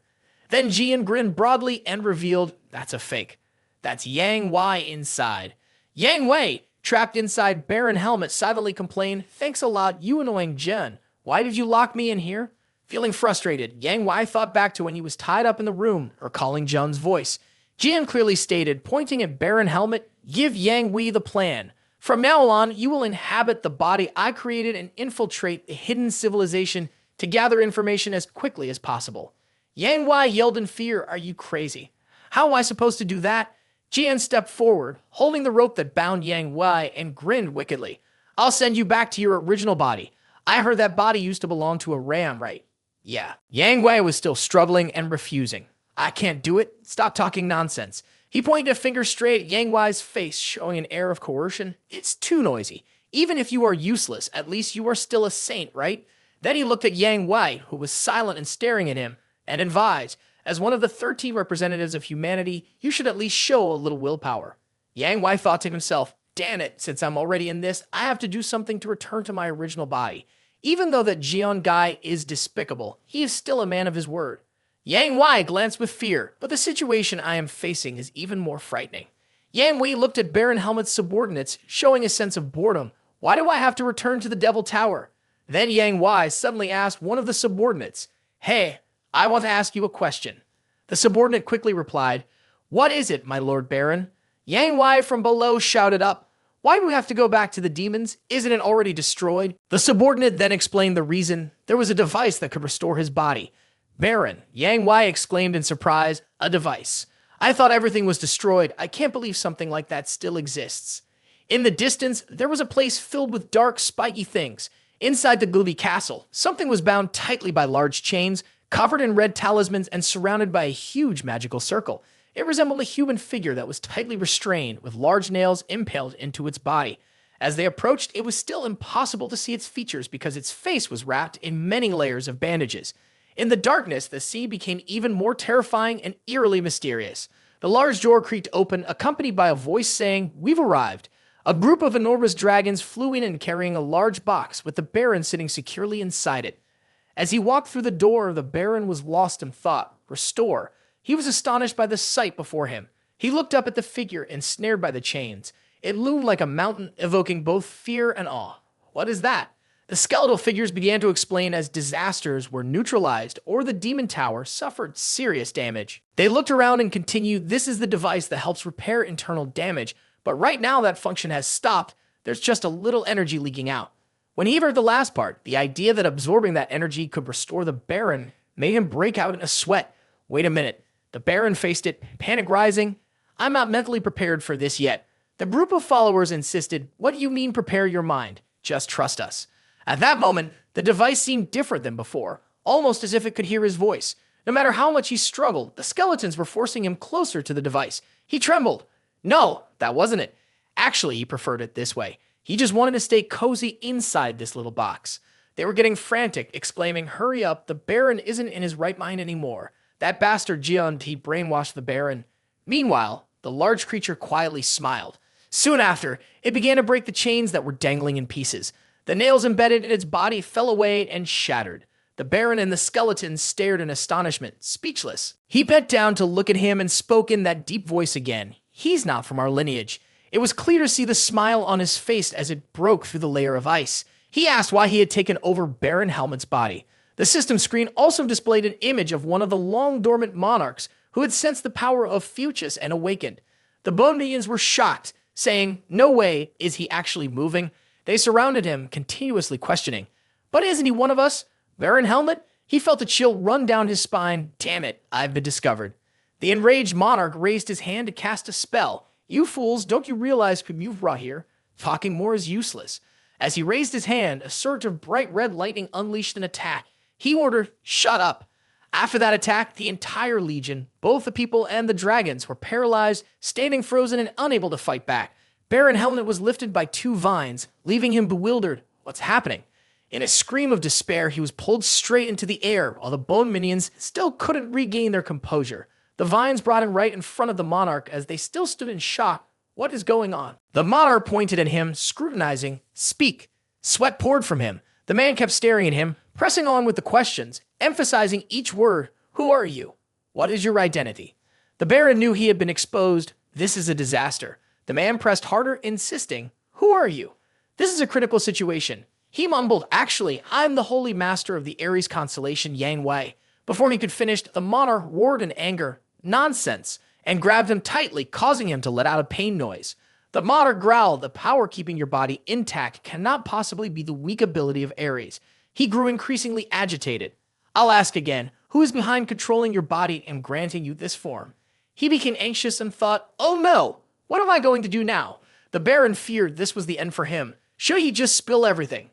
S1: Then Jian grinned broadly and revealed, that's a fake. That's Yang Wei inside. Yang Wei, trapped inside Baron Helmet, silently complained, thanks a lot, you annoying Jen. Why did you lock me in here? Feeling frustrated, Yang Wei thought back to when he was tied up in the room, recalling Jun's voice. Jian clearly stated, pointing at Baron Helmet, give Yang Wei the plan. From now on, you will inhabit the body I created and infiltrate the hidden civilization to gather information as quickly as possible. Yang Wei yelled in fear, are you crazy? How am I supposed to do that? Jian stepped forward, holding the rope that bound Yang Wei, and grinned wickedly. I'll send you back to your original body. I heard that body used to belong to a ram, right? Yeah. Yang Wei was still struggling and refusing. I can't do it. Stop talking nonsense. He pointed a finger straight at Yang Wei's face, showing an air of coercion. It's too noisy. Even if you are useless, at least you are still a saint, right? Then he looked at Yang Wei, who was silent and staring at him, and advised, as one of the 13 representatives of humanity, you should at least show a little willpower. Yang Wei thought to himself, damn it, since I'm already in this, I have to do something to return to my original body. Even though that Jian guy is despicable, he is still a man of his word. Yang Wei glanced with fear, but the situation I am facing is even more frightening. Yang Wei looked at Baron Helmet's subordinates, showing a sense of boredom. Why do I have to return to the Devil Tower? Then Yang Wei suddenly asked one of the subordinates, hey, I want to ask you a question. The subordinate quickly replied, what is it, my Lord Baron? Yang Wei from below shouted up, Why do we have to go back to the demons? Isn't it already destroyed? The subordinate then explained the reason. There was a device that could restore his body. Baron, Yang Wei exclaimed in surprise, a device. I thought everything was destroyed. I can't believe something like that still exists. In the distance, there was a place filled with dark, spiky things. Inside the gloomy castle, something was bound tightly by large chains, covered in red talismans, and surrounded by a huge magical circle. It resembled a human figure that was tightly restrained, with large nails impaled into its body. As they approached, it was still impossible to see its features because its face was wrapped in many layers of bandages. In the darkness, the scene became even more terrifying and eerily mysterious. The large door creaked open, accompanied by a voice saying, "We've arrived." A group of enormous dragons flew in and carrying a large box, with the Baron sitting securely inside it. As he walked through the door, the Baron was lost in thought. Restore. He was astonished by the sight before him. He looked up at the figure, ensnared by the chains. It loomed like a mountain, evoking both fear and awe. What is that? The skeletal figures began to explain as disasters were neutralized or the demon tower suffered serious damage. They looked around and continued, "This is the device that helps repair internal damage, but right now that function has stopped. There's just a little energy leaking out." When he heard the last part, the idea that absorbing that energy could restore the Baron made him break out in a sweat. Wait a minute. The Baron faced it, panic rising. "I'm not mentally prepared for this yet." The group of followers insisted, "What do you mean prepare your mind? Just trust us." At that moment, the device seemed different than before, almost as if it could hear his voice. No matter how much he struggled, the skeletons were forcing him closer to the device. He trembled. No, that wasn't it. Actually, he preferred it this way. He just wanted to stay cozy inside this little box. They were getting frantic, exclaiming, "Hurry up, the Baron isn't in his right mind anymore. That bastard Jian, he brainwashed the Baron." Meanwhile, the large creature quietly smiled. Soon after, it began to break the chains that were dangling in pieces. The nails embedded in its body fell away and shattered. The Baron and the skeleton stared in astonishment, speechless. He bent down to look at him and spoke in that deep voice again. "He's not from our lineage." It was clear to see the smile on his face as it broke through the layer of ice. He asked why he had taken over Baron Helmet's body. The system screen also displayed an image of one of the long-dormant monarchs who had sensed the power of Fuchs and awakened. The bone minions were shocked, saying, "No way is he actually moving." They surrounded him, continuously questioning. "But isn't he one of us? Baron Helmet?" He felt a chill run down his spine. "Damn it, I've been discovered." The enraged monarch raised his hand to cast a spell. "You fools, don't you realize whom you've brought here? Talking more is useless." As he raised his hand, a surge of bright red lightning unleashed an attack. He ordered, "Shut up." After that attack, the entire legion, both the people and the dragons, were paralyzed, standing frozen and unable to fight back. Baron Helmet was lifted by two vines, leaving him bewildered. What's happening? In a scream of despair, he was pulled straight into the air, while the bone minions still couldn't regain their composure. The vines brought him right in front of the monarch as they still stood in shock. What is going on? The monarch pointed at him, scrutinizing. "Speak." Sweat poured from him. The man kept staring at him, pressing on with the questions, emphasizing each word. "Who are you? What is your identity?" The Baron knew he had been exposed. This is a disaster. The man pressed harder, insisting, "Who are you?" "This is a critical situation." He mumbled, "Actually, I'm the holy master of the Aries constellation Yang Wei." Before he could finish, the monarch roared in anger, "Nonsense," and grabbed him tightly, causing him to let out a pain noise. The monarch growled, "The power keeping your body intact cannot possibly be the weak ability of Aries." He grew increasingly agitated. "I'll ask again, who is behind controlling your body and granting you this form?" He became anxious and thought, "Oh no, what am I going to do now?" The Baron feared this was the end for him. Should he just spill everything?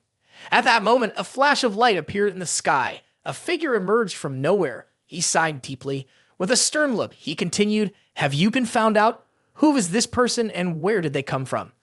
S1: At that moment, a flash of light appeared in the sky. A figure emerged from nowhere. He sighed deeply. With a stern look, he continued, "Have you been found out? Who is this person and where did they come from?"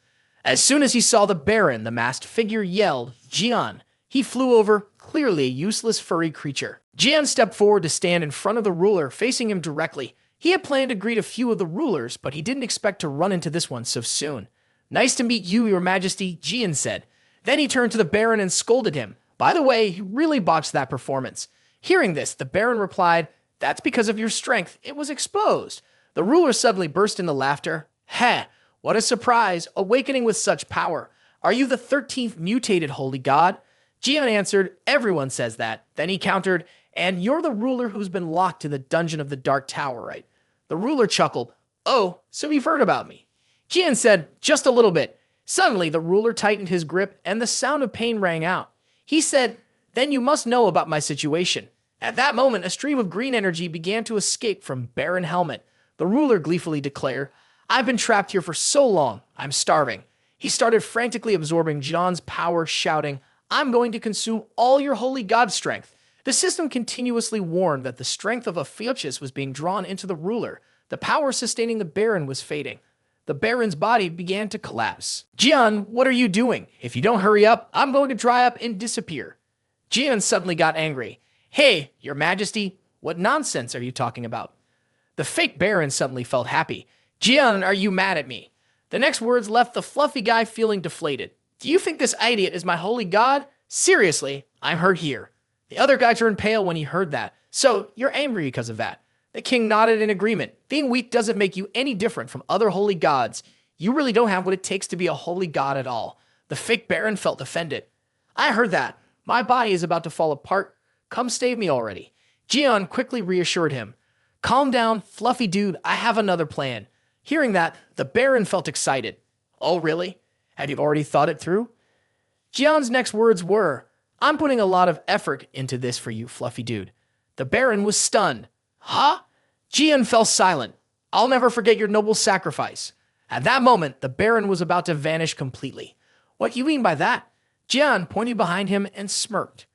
S1: As soon as he saw the Baron, the masked figure yelled, "Jian." He flew over, clearly a useless furry creature. Jian stepped forward to stand in front of the ruler, facing him directly. He had planned to greet a few of the rulers, but he didn't expect to run into this one so soon. "Nice to meet you, your majesty," Jian said. Then he turned to the Baron and scolded him. By the way, he really botched that performance. Hearing this, the Baron replied, "That's because of your strength. It was exposed." The ruler suddenly burst into laughter. "Heh, what a surprise, awakening with such power. Are you the 13th mutated holy god?" Jian answered, "Everyone says that." Then he countered, "And you're the ruler who's been locked in the dungeon of the Dark Tower, right?" The ruler chuckled. "Oh, so you've heard about me." Jian said, "Just a little bit." Suddenly, the ruler tightened his grip and the sound of pain rang out. He said, "Then you must know about my situation." At that moment, a stream of green energy began to escape from Baron Helmet. The ruler gleefully declared, "I've been trapped here for so long, I'm starving." He started frantically absorbing John's power, shouting, "I'm going to consume all your holy god strength." The system continuously warned that the strength of Ophiuchus was being drawn into the ruler. The power sustaining the Baron was fading. The Baron's body began to collapse. "Jian, what are you doing? If you don't hurry up, I'm going to dry up and disappear." Jian suddenly got angry. "Hey, your majesty, what nonsense are you talking about?" The fake Baron suddenly felt happy. "Jian, are you mad at me?" The next words left the fluffy guy feeling deflated. "Do you think this idiot is my holy god? Seriously, I'm hurt here." The other guy turned pale when he heard that. "So, you're angry because of that?" The king nodded in agreement. "Being weak doesn't make you any different from other holy gods. You really don't have what it takes to be a holy god at all." The fake Baron felt offended. "I heard that. My body is about to fall apart. Come save me already." Jian quickly reassured him. "Calm down, fluffy dude, I have another plan." Hearing that, the Baron felt excited. "Oh, really? Have you already thought it through?" Jian's next words were, "I'm putting a lot of effort into this for you, fluffy dude." The Baron was stunned. "Huh?" Jian fell silent. "I'll never forget your noble sacrifice." At that moment, the Baron was about to vanish completely. "What do you mean by that?" Jian pointed behind him and smirked.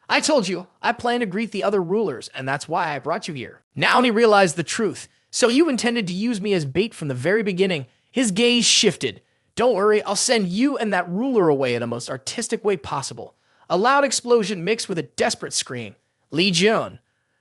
S1: "I told you, I plan to greet the other rulers, and that's why I brought you here." Now he realized the truth. "So you intended to use me as bait from the very beginning." His gaze shifted. "Don't worry, I'll send you and that ruler away in the most artistic way possible." A loud explosion mixed with a desperate scream. Li Jian.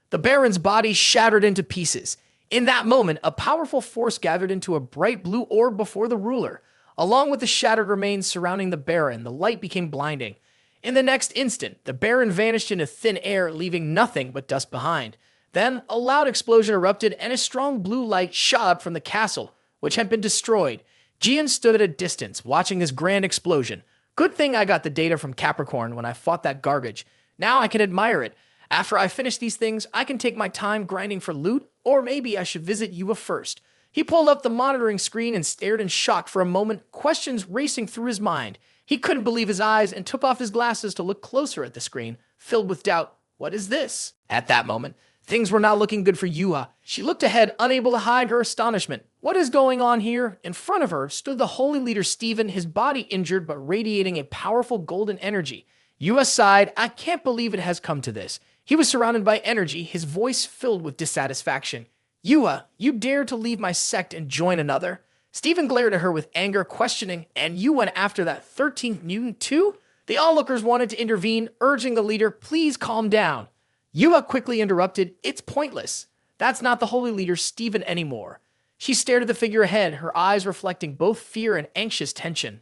S1: The Baron's body shattered into pieces. In that moment, a powerful force gathered into a bright blue orb before the ruler. Along with the shattered remains surrounding the Baron, the light became blinding. In the next instant, the Baron vanished into thin air, leaving nothing but dust behind. Then, a loud explosion erupted and a strong blue light shot up from the castle, which had been destroyed. Jian stood at a distance, watching this grand explosion. "Good thing I got the data from Capricorn when I fought that garbage. Now I can admire it. After I finish these things, I can take my time grinding for loot, or maybe I should visit Yua first." He pulled up the monitoring screen and stared in shock for a moment, questions racing through his mind. He couldn't believe his eyes and took off his glasses to look closer at the screen, filled with doubt. What is this? At that moment, things were not looking good for Yua. She looked ahead, unable to hide her astonishment. What is going on here? In front of her stood the holy leader Stephen, his body injured but radiating a powerful golden energy. Yua sighed. "I can't believe it has come to this." He was surrounded by energy, his voice filled with dissatisfaction. "Yua, you dared to leave my sect and join another?" Stephen glared at her with anger, questioning, "And you went after that 13th mutant too?" The onlookers wanted to intervene, urging the leader, "Please calm down." Yua quickly interrupted, "It's pointless. That's not the holy leader Stephen anymore." She stared at the figure ahead, her eyes reflecting both fear and anxious tension.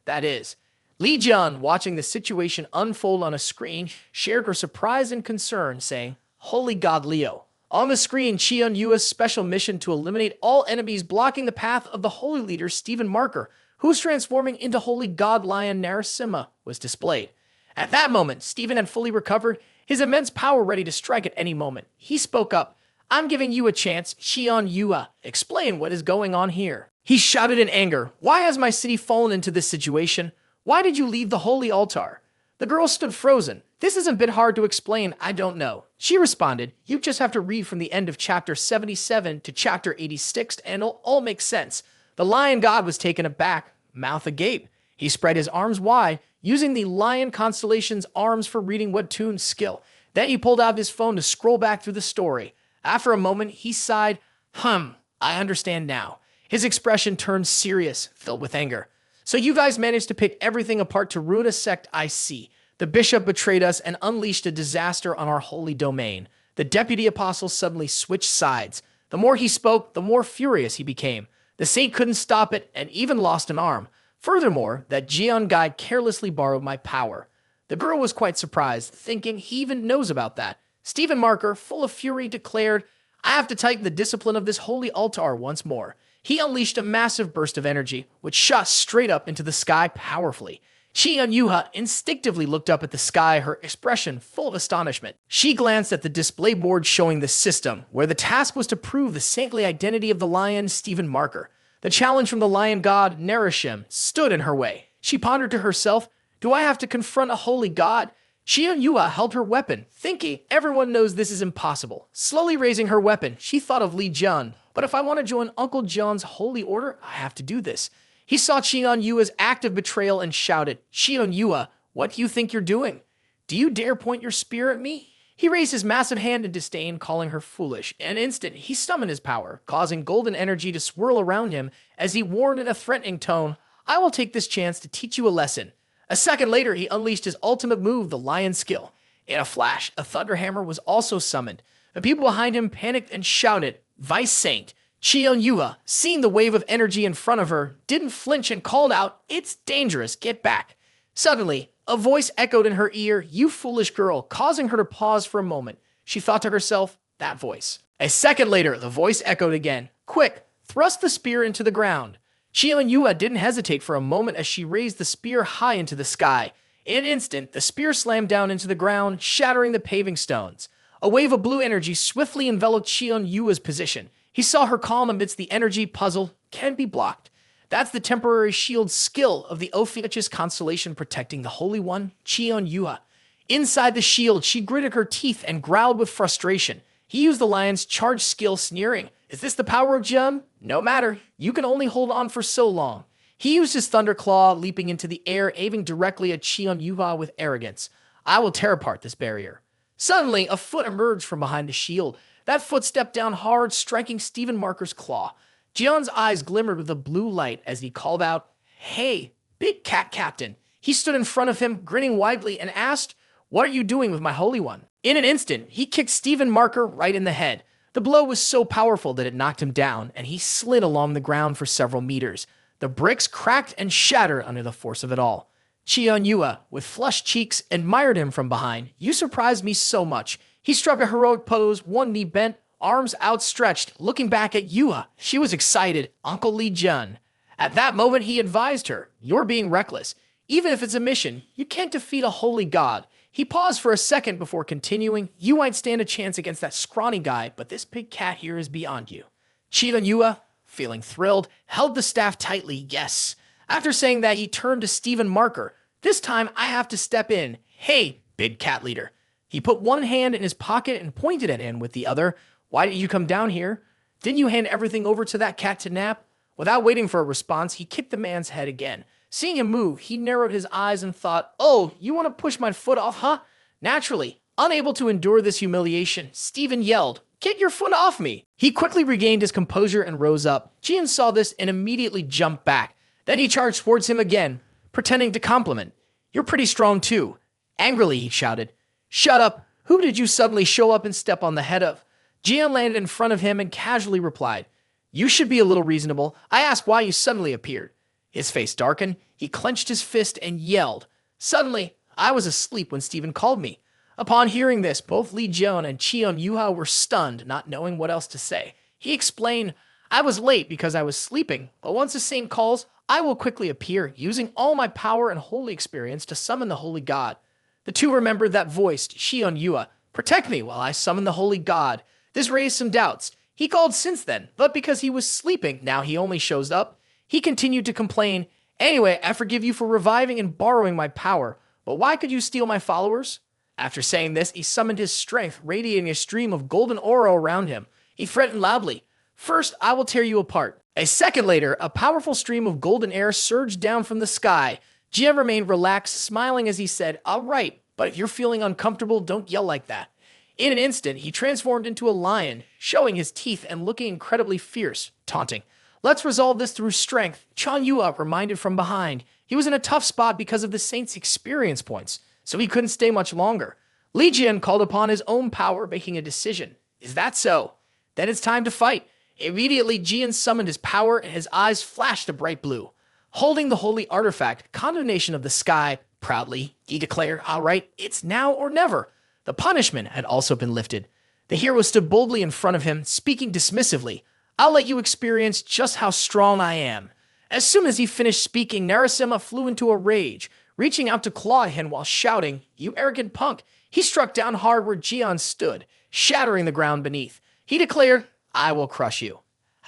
S1: That is, Li Jian, watching the situation unfold on a screen, shared her surprise and concern, saying, "Holy God Leo." On the screen, Qian Yua's special mission to eliminate all enemies blocking the path of the holy leader Stephen Marker, who's transforming into holy god lion Narasimha, was displayed. At that moment, Stephen had fully recovered, his immense power ready to strike at any moment. He spoke up. "I'm giving you a chance, Qian Yua. Explain what is going on here." He shouted in anger, "Why has my city fallen into this situation? Why did you leave the holy altar?" The girl stood frozen. "This is a bit hard to explain, I don't know." She responded, "You just have to read from the end of chapter 77 to chapter 86 and it'll all make sense." The lion god was taken aback, mouth agape. He spread his arms wide, using the lion constellation's arms for reading Webtoon's skill. Then he pulled out his phone to scroll back through the story. After a moment, he sighed, I understand now." His expression turned serious, filled with anger. "So you guys managed to pick everything apart to ruin a sect, I see. The bishop betrayed us and unleashed a disaster on our holy domain." The deputy apostle suddenly switched sides. The more he spoke, the more furious he became. The saint couldn't stop it and even lost an arm. Furthermore, that Jian guy carelessly borrowed my power. The girl was quite surprised, thinking he even knows about that. Stephen Marker, full of fury, declared, "I have to tighten the discipline of this holy altar once more." He unleashed a massive burst of energy, which shot straight up into the sky powerfully. Qian Yuha instinctively looked up at the sky, her expression full of astonishment. She glanced at the display board showing the system, where the task was to prove the saintly identity of the lion, Stephen Marker. The challenge from the lion god, Narashim, stood in her way. She pondered to herself, do I have to confront a holy god? Qian Yua held her weapon, thinking everyone knows this is impossible. Slowly raising her weapon, she thought of Li Jun. But if I want to join Uncle John's holy order, I have to do this. He saw Qian Yua's act of betrayal and shouted, Qian Yua, what do you think you're doing? Do you dare point your spear at me? He raised his massive hand in disdain, calling her foolish. In an instant, he summoned his power, causing golden energy to swirl around him as he warned in a threatening tone, I will take this chance to teach you a lesson. A second later, he unleashed his ultimate move, the lion skill. In a flash, a thunderhammer was also summoned. The people behind him panicked and shouted, Vice Saint. Qian Yua, seeing the wave of energy in front of her, didn't flinch and called out, It's dangerous, get back. Suddenly, a voice echoed in her ear, You foolish girl, causing her to pause for a moment. She thought to herself, that voice. A second later, the voice echoed again, Quick, thrust the spear into the ground. Qian Yua didn't hesitate for a moment as she raised the spear high into the sky. In an instant, the spear slammed down into the ground, shattering the paving stones. A wave of blue energy swiftly enveloped Qian Yua's position. He saw her calm amidst the energy puzzle, can be blocked. That's the temporary shield skill of the Ophiuchus constellation protecting the Holy One, Qian Yua. Inside the shield, she gritted her teeth and growled with frustration. He used the lion's charge skill, sneering, Is this the power of Jum? No matter, you can only hold on for so long. He used his thunder claw, leaping into the air, aiming directly at Qian Yua with arrogance. I will tear apart this barrier. Suddenly, a foot emerged from behind the shield. That foot stepped down hard, striking Stephen Marker's claw. Jian's eyes glimmered with a blue light as he called out, Hey, big cat captain. He stood in front of him, grinning widely, and asked, What are you doing with my Holy One? In an instant, he kicked Stephen Marker right in the head. The blow was so powerful that it knocked him down, and he slid along the ground for several meters. The bricks cracked and shattered under the force of it all. Qian Yua, with flushed cheeks, admired him from behind. You surprised me so much. He struck a heroic pose, one knee bent, arms outstretched, looking back at Yua. She was excited. Uncle Li Jun. At that moment, he advised her, You're being reckless. Even if it's a mission, you can't defeat a holy god. He paused for a second before continuing, You might stand a chance against that scrawny guy, but this big cat here is beyond you. Qian Yua, feeling thrilled, held the staff tightly, yes. After saying that, he turned to Stephen Marker. This time, I have to step in. Hey, big cat leader. He put one hand in his pocket and pointed at him with the other. Why did you come down here? Didn't you hand everything over to that cat to nap? Without waiting for a response, he kicked the man's head again. Seeing him move, he narrowed his eyes and thought, Oh, you want to push my foot off, huh? Naturally, unable to endure this humiliation, Stephen yelled, Get your foot off me! He quickly regained his composure and rose up. Jian saw this and immediately jumped back. Then he charged towards him again, pretending to compliment. You're pretty strong too. Angrily, he shouted. Shut up! Who did you suddenly show up and step on the head of? Jian landed in front of him and casually replied, You should be a little reasonable. I asked why you suddenly appeared. His face darkened, he clenched his fist and yelled. Suddenly, I was asleep when Stephen called me. Upon hearing this, both Li Jun and Qian Yua were stunned, not knowing what else to say. He explained, I was late because I was sleeping, but once the saint calls, I will quickly appear, using all my power and holy experience to summon the holy god. The two remembered that voice, Qian Yua, Protect me while I summon the holy god. This raised some doubts. He called since then, but because he was sleeping, now he only shows up. He continued to complain, Anyway, I forgive you for reviving and borrowing my power, but why could you steal my followers? After saying this, he summoned his strength, radiating a stream of golden aura around him. He threatened loudly, First, I will tear you apart. A second later, a powerful stream of golden air surged down from the sky. Jian remained relaxed, smiling as he said, All right, but if you're feeling uncomfortable, don't yell like that. In an instant, he transformed into a lion, showing his teeth and looking incredibly fierce, taunting. Let's resolve this through strength. Qian Yua reminded from behind. He was in a tough spot because of the saint's experience points, so he couldn't stay much longer. Li Jian called upon his own power, making a decision. Is that so? Then it's time to fight. Immediately, Jian summoned his power and his eyes flashed a bright blue. Holding the holy artifact, Condemnation of the Sky, proudly, he declared, All right, it's now or never. The punishment had also been lifted. The hero stood boldly in front of him, speaking dismissively. I'll let you experience just how strong I am. As soon as he finished speaking, Narasimha flew into a rage, reaching out to claw him while shouting, You arrogant punk. He struck down hard where Jian stood, shattering the ground beneath. He declared, I will crush you.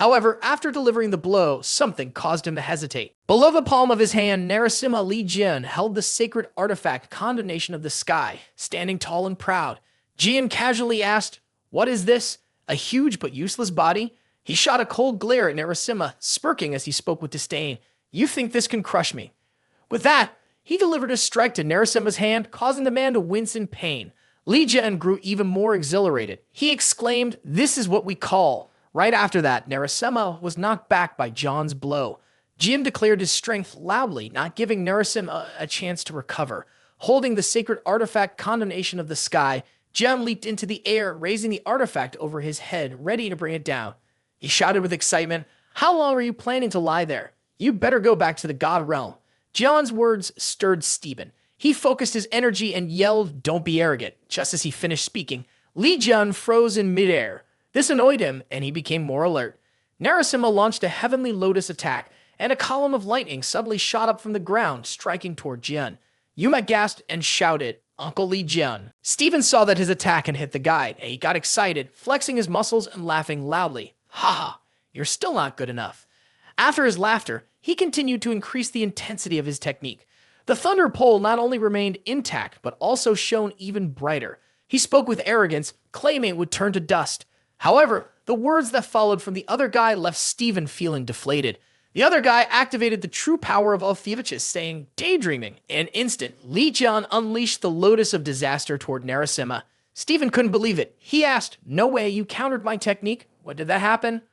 S1: However, after delivering the blow, something caused him to hesitate. Below the palm of his hand, Narasimha Li Jian held the sacred artifact Condemnation of the Sky, standing tall and proud. Jian casually asked, "What is this? A huge but useless body?" He shot a cold glare at Narasimha, smirking as he spoke with disdain. "You think this can crush me?" With that, he delivered a strike to Narasimha's hand, causing the man to wince in pain. Li Jian grew even more exhilarated. He exclaimed, "This is what we call." Right after that, Narasimha was knocked back by John's blow. Jian declared his strength loudly, not giving Narasimha a chance to recover. Holding the sacred artifact Condemnation of the Sky, Jian leaped into the air, raising the artifact over his head, ready to bring it down. He shouted with excitement, "How long are you planning to lie there? You better go back to the god realm." Jian's words stirred Stephen. He focused his energy and yelled, "Don't be arrogant." Just as he finished speaking, Li Jian froze in midair. This annoyed him, and he became more alert. Narasimha launched a heavenly lotus attack, and a column of lightning suddenly shot up from the ground, striking toward Jian. Yuma gasped and shouted, "Uncle Li Jian." Stephen saw that his attack had hit the guide, and he got excited, flexing his muscles and laughing loudly. "Ha! You're still not good enough." After his laughter, he continued to increase the intensity of his technique. The thunder pole not only remained intact, but also shone even brighter. He spoke with arrogance, claiming it would turn to dust. However, the words that followed from the other guy left Stephen feeling deflated. The other guy activated the true power of Alphevichus, saying, "Daydreaming." In an instant, Li Jian unleashed the Lotus of Disaster toward Narasimha. Stephen couldn't believe it. He asked, "No way, you countered my technique? When did that happen?"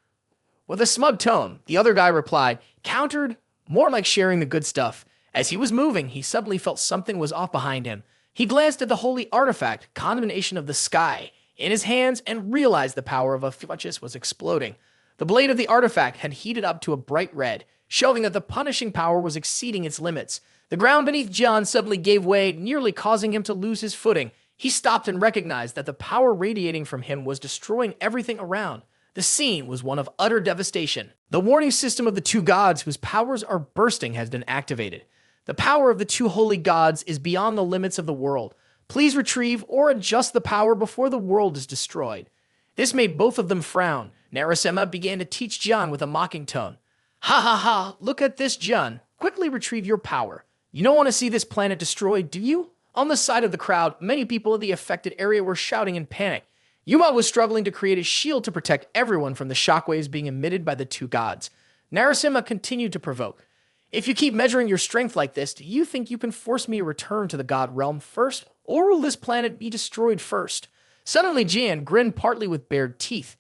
S1: With a smug tone, the other guy replied, "Countered? More like sharing the good stuff." As he was moving, he suddenly felt something was off behind him. He glanced at the holy artifact, Condemnation of the Sky, in his hands and realized the power of Alphevichus was exploding. The blade of the artifact had heated up to a bright red, showing that the punishing power was exceeding its limits. The ground beneath John suddenly gave way, nearly causing him to lose his footing. He stopped and recognized that the power radiating from him was destroying everything around. The scene was one of utter devastation. The warning system of the two gods whose powers are bursting has been activated. The power of the two holy gods is beyond the limits of the world. Please retrieve or adjust the power before the world is destroyed. This made both of them frown. Narasimha began to teach John with a mocking tone. "Ha ha ha, look at this, John. Quickly retrieve your power. You don't want to see this planet destroyed, do you?" On the side of the crowd, many people in the affected area were shouting in panic. Yuma was struggling to create a shield to protect everyone from the shockwaves being emitted by the two gods. Narasimha continued to provoke. "If you keep measuring your strength like this, do you think you can force me to return to the god realm first, or will this planet be destroyed first?" Suddenly, Jian grinned partly with bared teeth.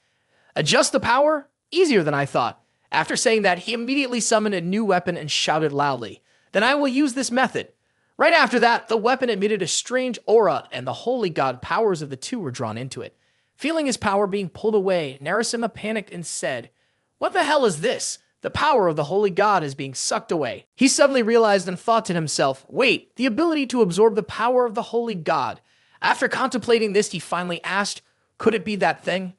S1: "Adjust the power? Easier than I thought." After saying that, he immediately summoned a new weapon and shouted loudly, "Then I will use this method." Right after that, the weapon emitted a strange aura, and the holy god powers of the two were drawn into it. Feeling his power being pulled away, Narasimha panicked and said, "What the hell is this? The power of the holy god is being sucked away." He suddenly realized and thought to himself, "Wait, the ability to absorb the power of the holy god." After contemplating this, he finally asked, "Could it be that thing?"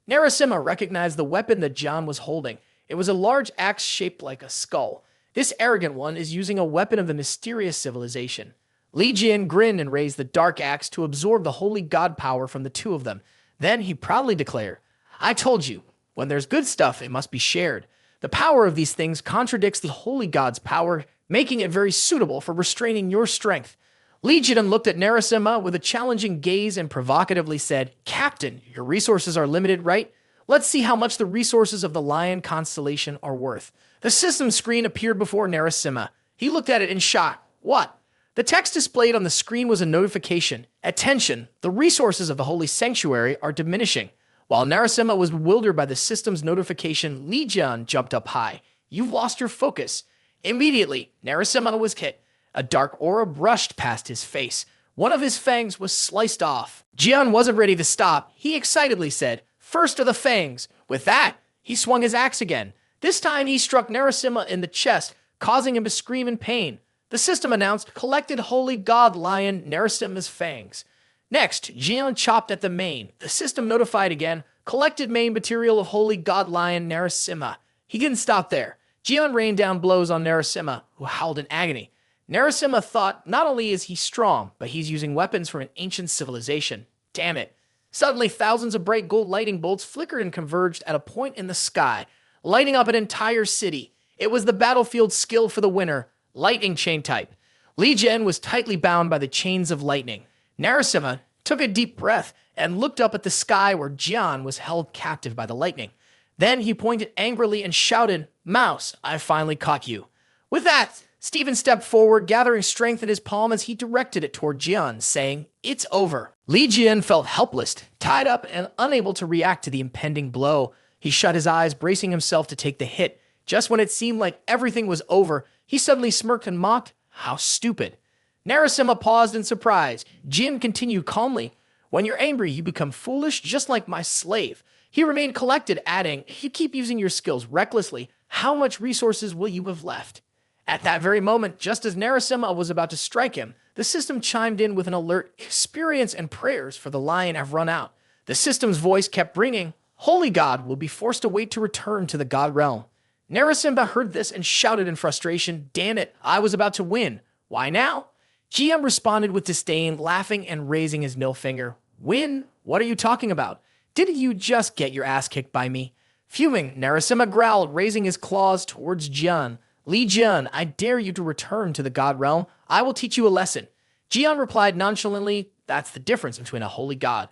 S1: Narasimha recognized the weapon that John was holding. It was a large axe shaped like a skull. This arrogant one is using a weapon of the mysterious civilization. Li Jian grinned and raised the dark axe to absorb the holy god power from the two of them. Then he proudly declared, "I told you, when there's good stuff, it must be shared. The power of these things contradicts the holy god's power, making it very suitable for restraining your strength." Li Jian looked at Narasimha with a challenging gaze and provocatively said, "Captain, your resources are limited, right? Let's see how much the resources of the Lion constellation are worth." The system screen appeared before Narasimha. He looked at it in shock. What? The text displayed on the screen was a notification. "Attention, the resources of the holy sanctuary are diminishing." While Narasimha was bewildered by the system's notification, Li Jian jumped up high. "You've lost your focus." Immediately, Narasimha was hit. A dark aura brushed past his face. One of his fangs was sliced off. Jian wasn't ready to stop. He excitedly said, "First are the fangs." With that, he swung his axe again. This time he struck Narasimha in the chest, causing him to scream in pain. The system announced, "Collected holy god lion Narasimha's fangs." Next, Jian chopped at the mane. The system notified again, "Collected main material of holy god lion Narasimha." He didn't stop there. Jian rained down blows on Narasimha, who howled in agony. Narasimha thought, not only is he strong, but he's using weapons from an ancient civilization. Damn it. Suddenly, thousands of bright gold lightning bolts flickered and converged at a point in the sky. lighting up an entire city. It was the battlefield skill for the winner, lightning chain type. Li Jian was tightly bound by the chains of lightning. Narasimha took a deep breath and looked up at the sky where Jian was held captive by the lightning. Then he pointed angrily and shouted, "Mouse, I finally caught you." With that, Stephen stepped forward, gathering strength in his palm as he directed it toward Jian, saying, "It's over." Li Jian felt helpless, tied up and unable to react to the impending blow. He shut his eyes, bracing himself to take the hit. Just when it seemed like everything was over, he suddenly smirked and mocked, "How stupid." Narasimha paused in surprise. Jian continued calmly, "When you're angry, you become foolish, just like my slave." He remained collected, adding, "You keep using your skills recklessly. How much resources will you have left?" At that very moment, just as Narasimha was about to strike him, the system chimed in with an alert, "Experience and prayers for the lion have run out." The system's voice kept ringing, "Holy God will be forced to wait to return to the God realm." Narasimha heard this and shouted in frustration, "Damn it, I was about to win. Why now?" GM responded with disdain, laughing and raising his middle finger. "Win? What are you talking about? Didn't you just get your ass kicked by me?" Fuming, Narasimha growled, raising his claws towards Jian. "Li Jian, I dare you to return to the God realm. I will teach you a lesson." Jian replied nonchalantly, "That's the difference between a holy god."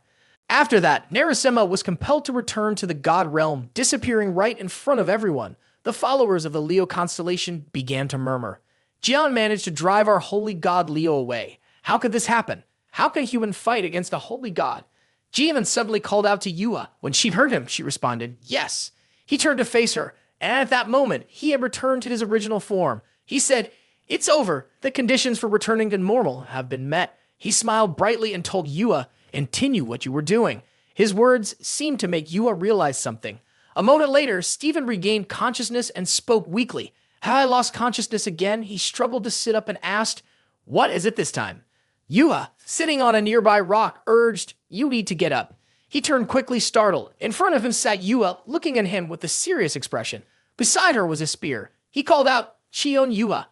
S1: After that, Narasimha was compelled to return to the God realm, disappearing right in front of everyone. The followers of the Leo constellation began to murmur. Jian managed to drive our holy god Leo away. How could this happen? How can a human fight against a holy god? Jian suddenly called out to Yua. When she heard him, she responded, "Yes." He turned to face her, and at that moment, he had returned to his original form. He said, "It's over. The conditions for returning to normal have been met." He smiled brightly and told Yua, "Continue what you were doing." His words seemed to make Yua realize something. A moment later, Stephen regained consciousness and spoke weakly. "Have I lost consciousness again?" He struggled to sit up and asked, "What is it this time?" Yua, sitting on a nearby rock, urged, "You need to get up." He turned quickly, startled. In front of him sat Yua, looking at him with a serious expression. Beside her was a spear. He called out, "Chion Yua."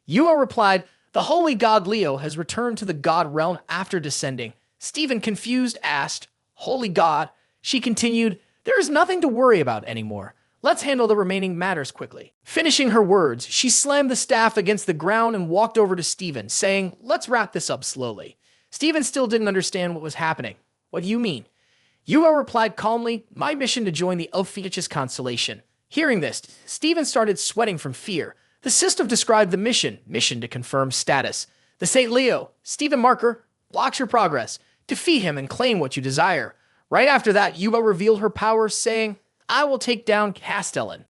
S1: Yua replied, "The holy god Leo has returned to the god realm after descending." Stephen, confused, asked, "Holy god?" She continued, "There is nothing to worry about anymore. Let's handle the remaining matters quickly." Finishing her words, she slammed the staff against the ground and walked over to Stephen, saying, "Let's wrap this up slowly." Stephen still didn't understand what was happening. "What do you mean?" Yua replied calmly, "My mission to join the Ophiuchus constellation." Hearing this, Stephen started sweating from fear. The system described the mission to confirm status. The St. Leo, Stephen marker, blocks your progress. Defeat him and claim what you desire. Right after that, Yua revealed her power, saying, "I will take down Castellan."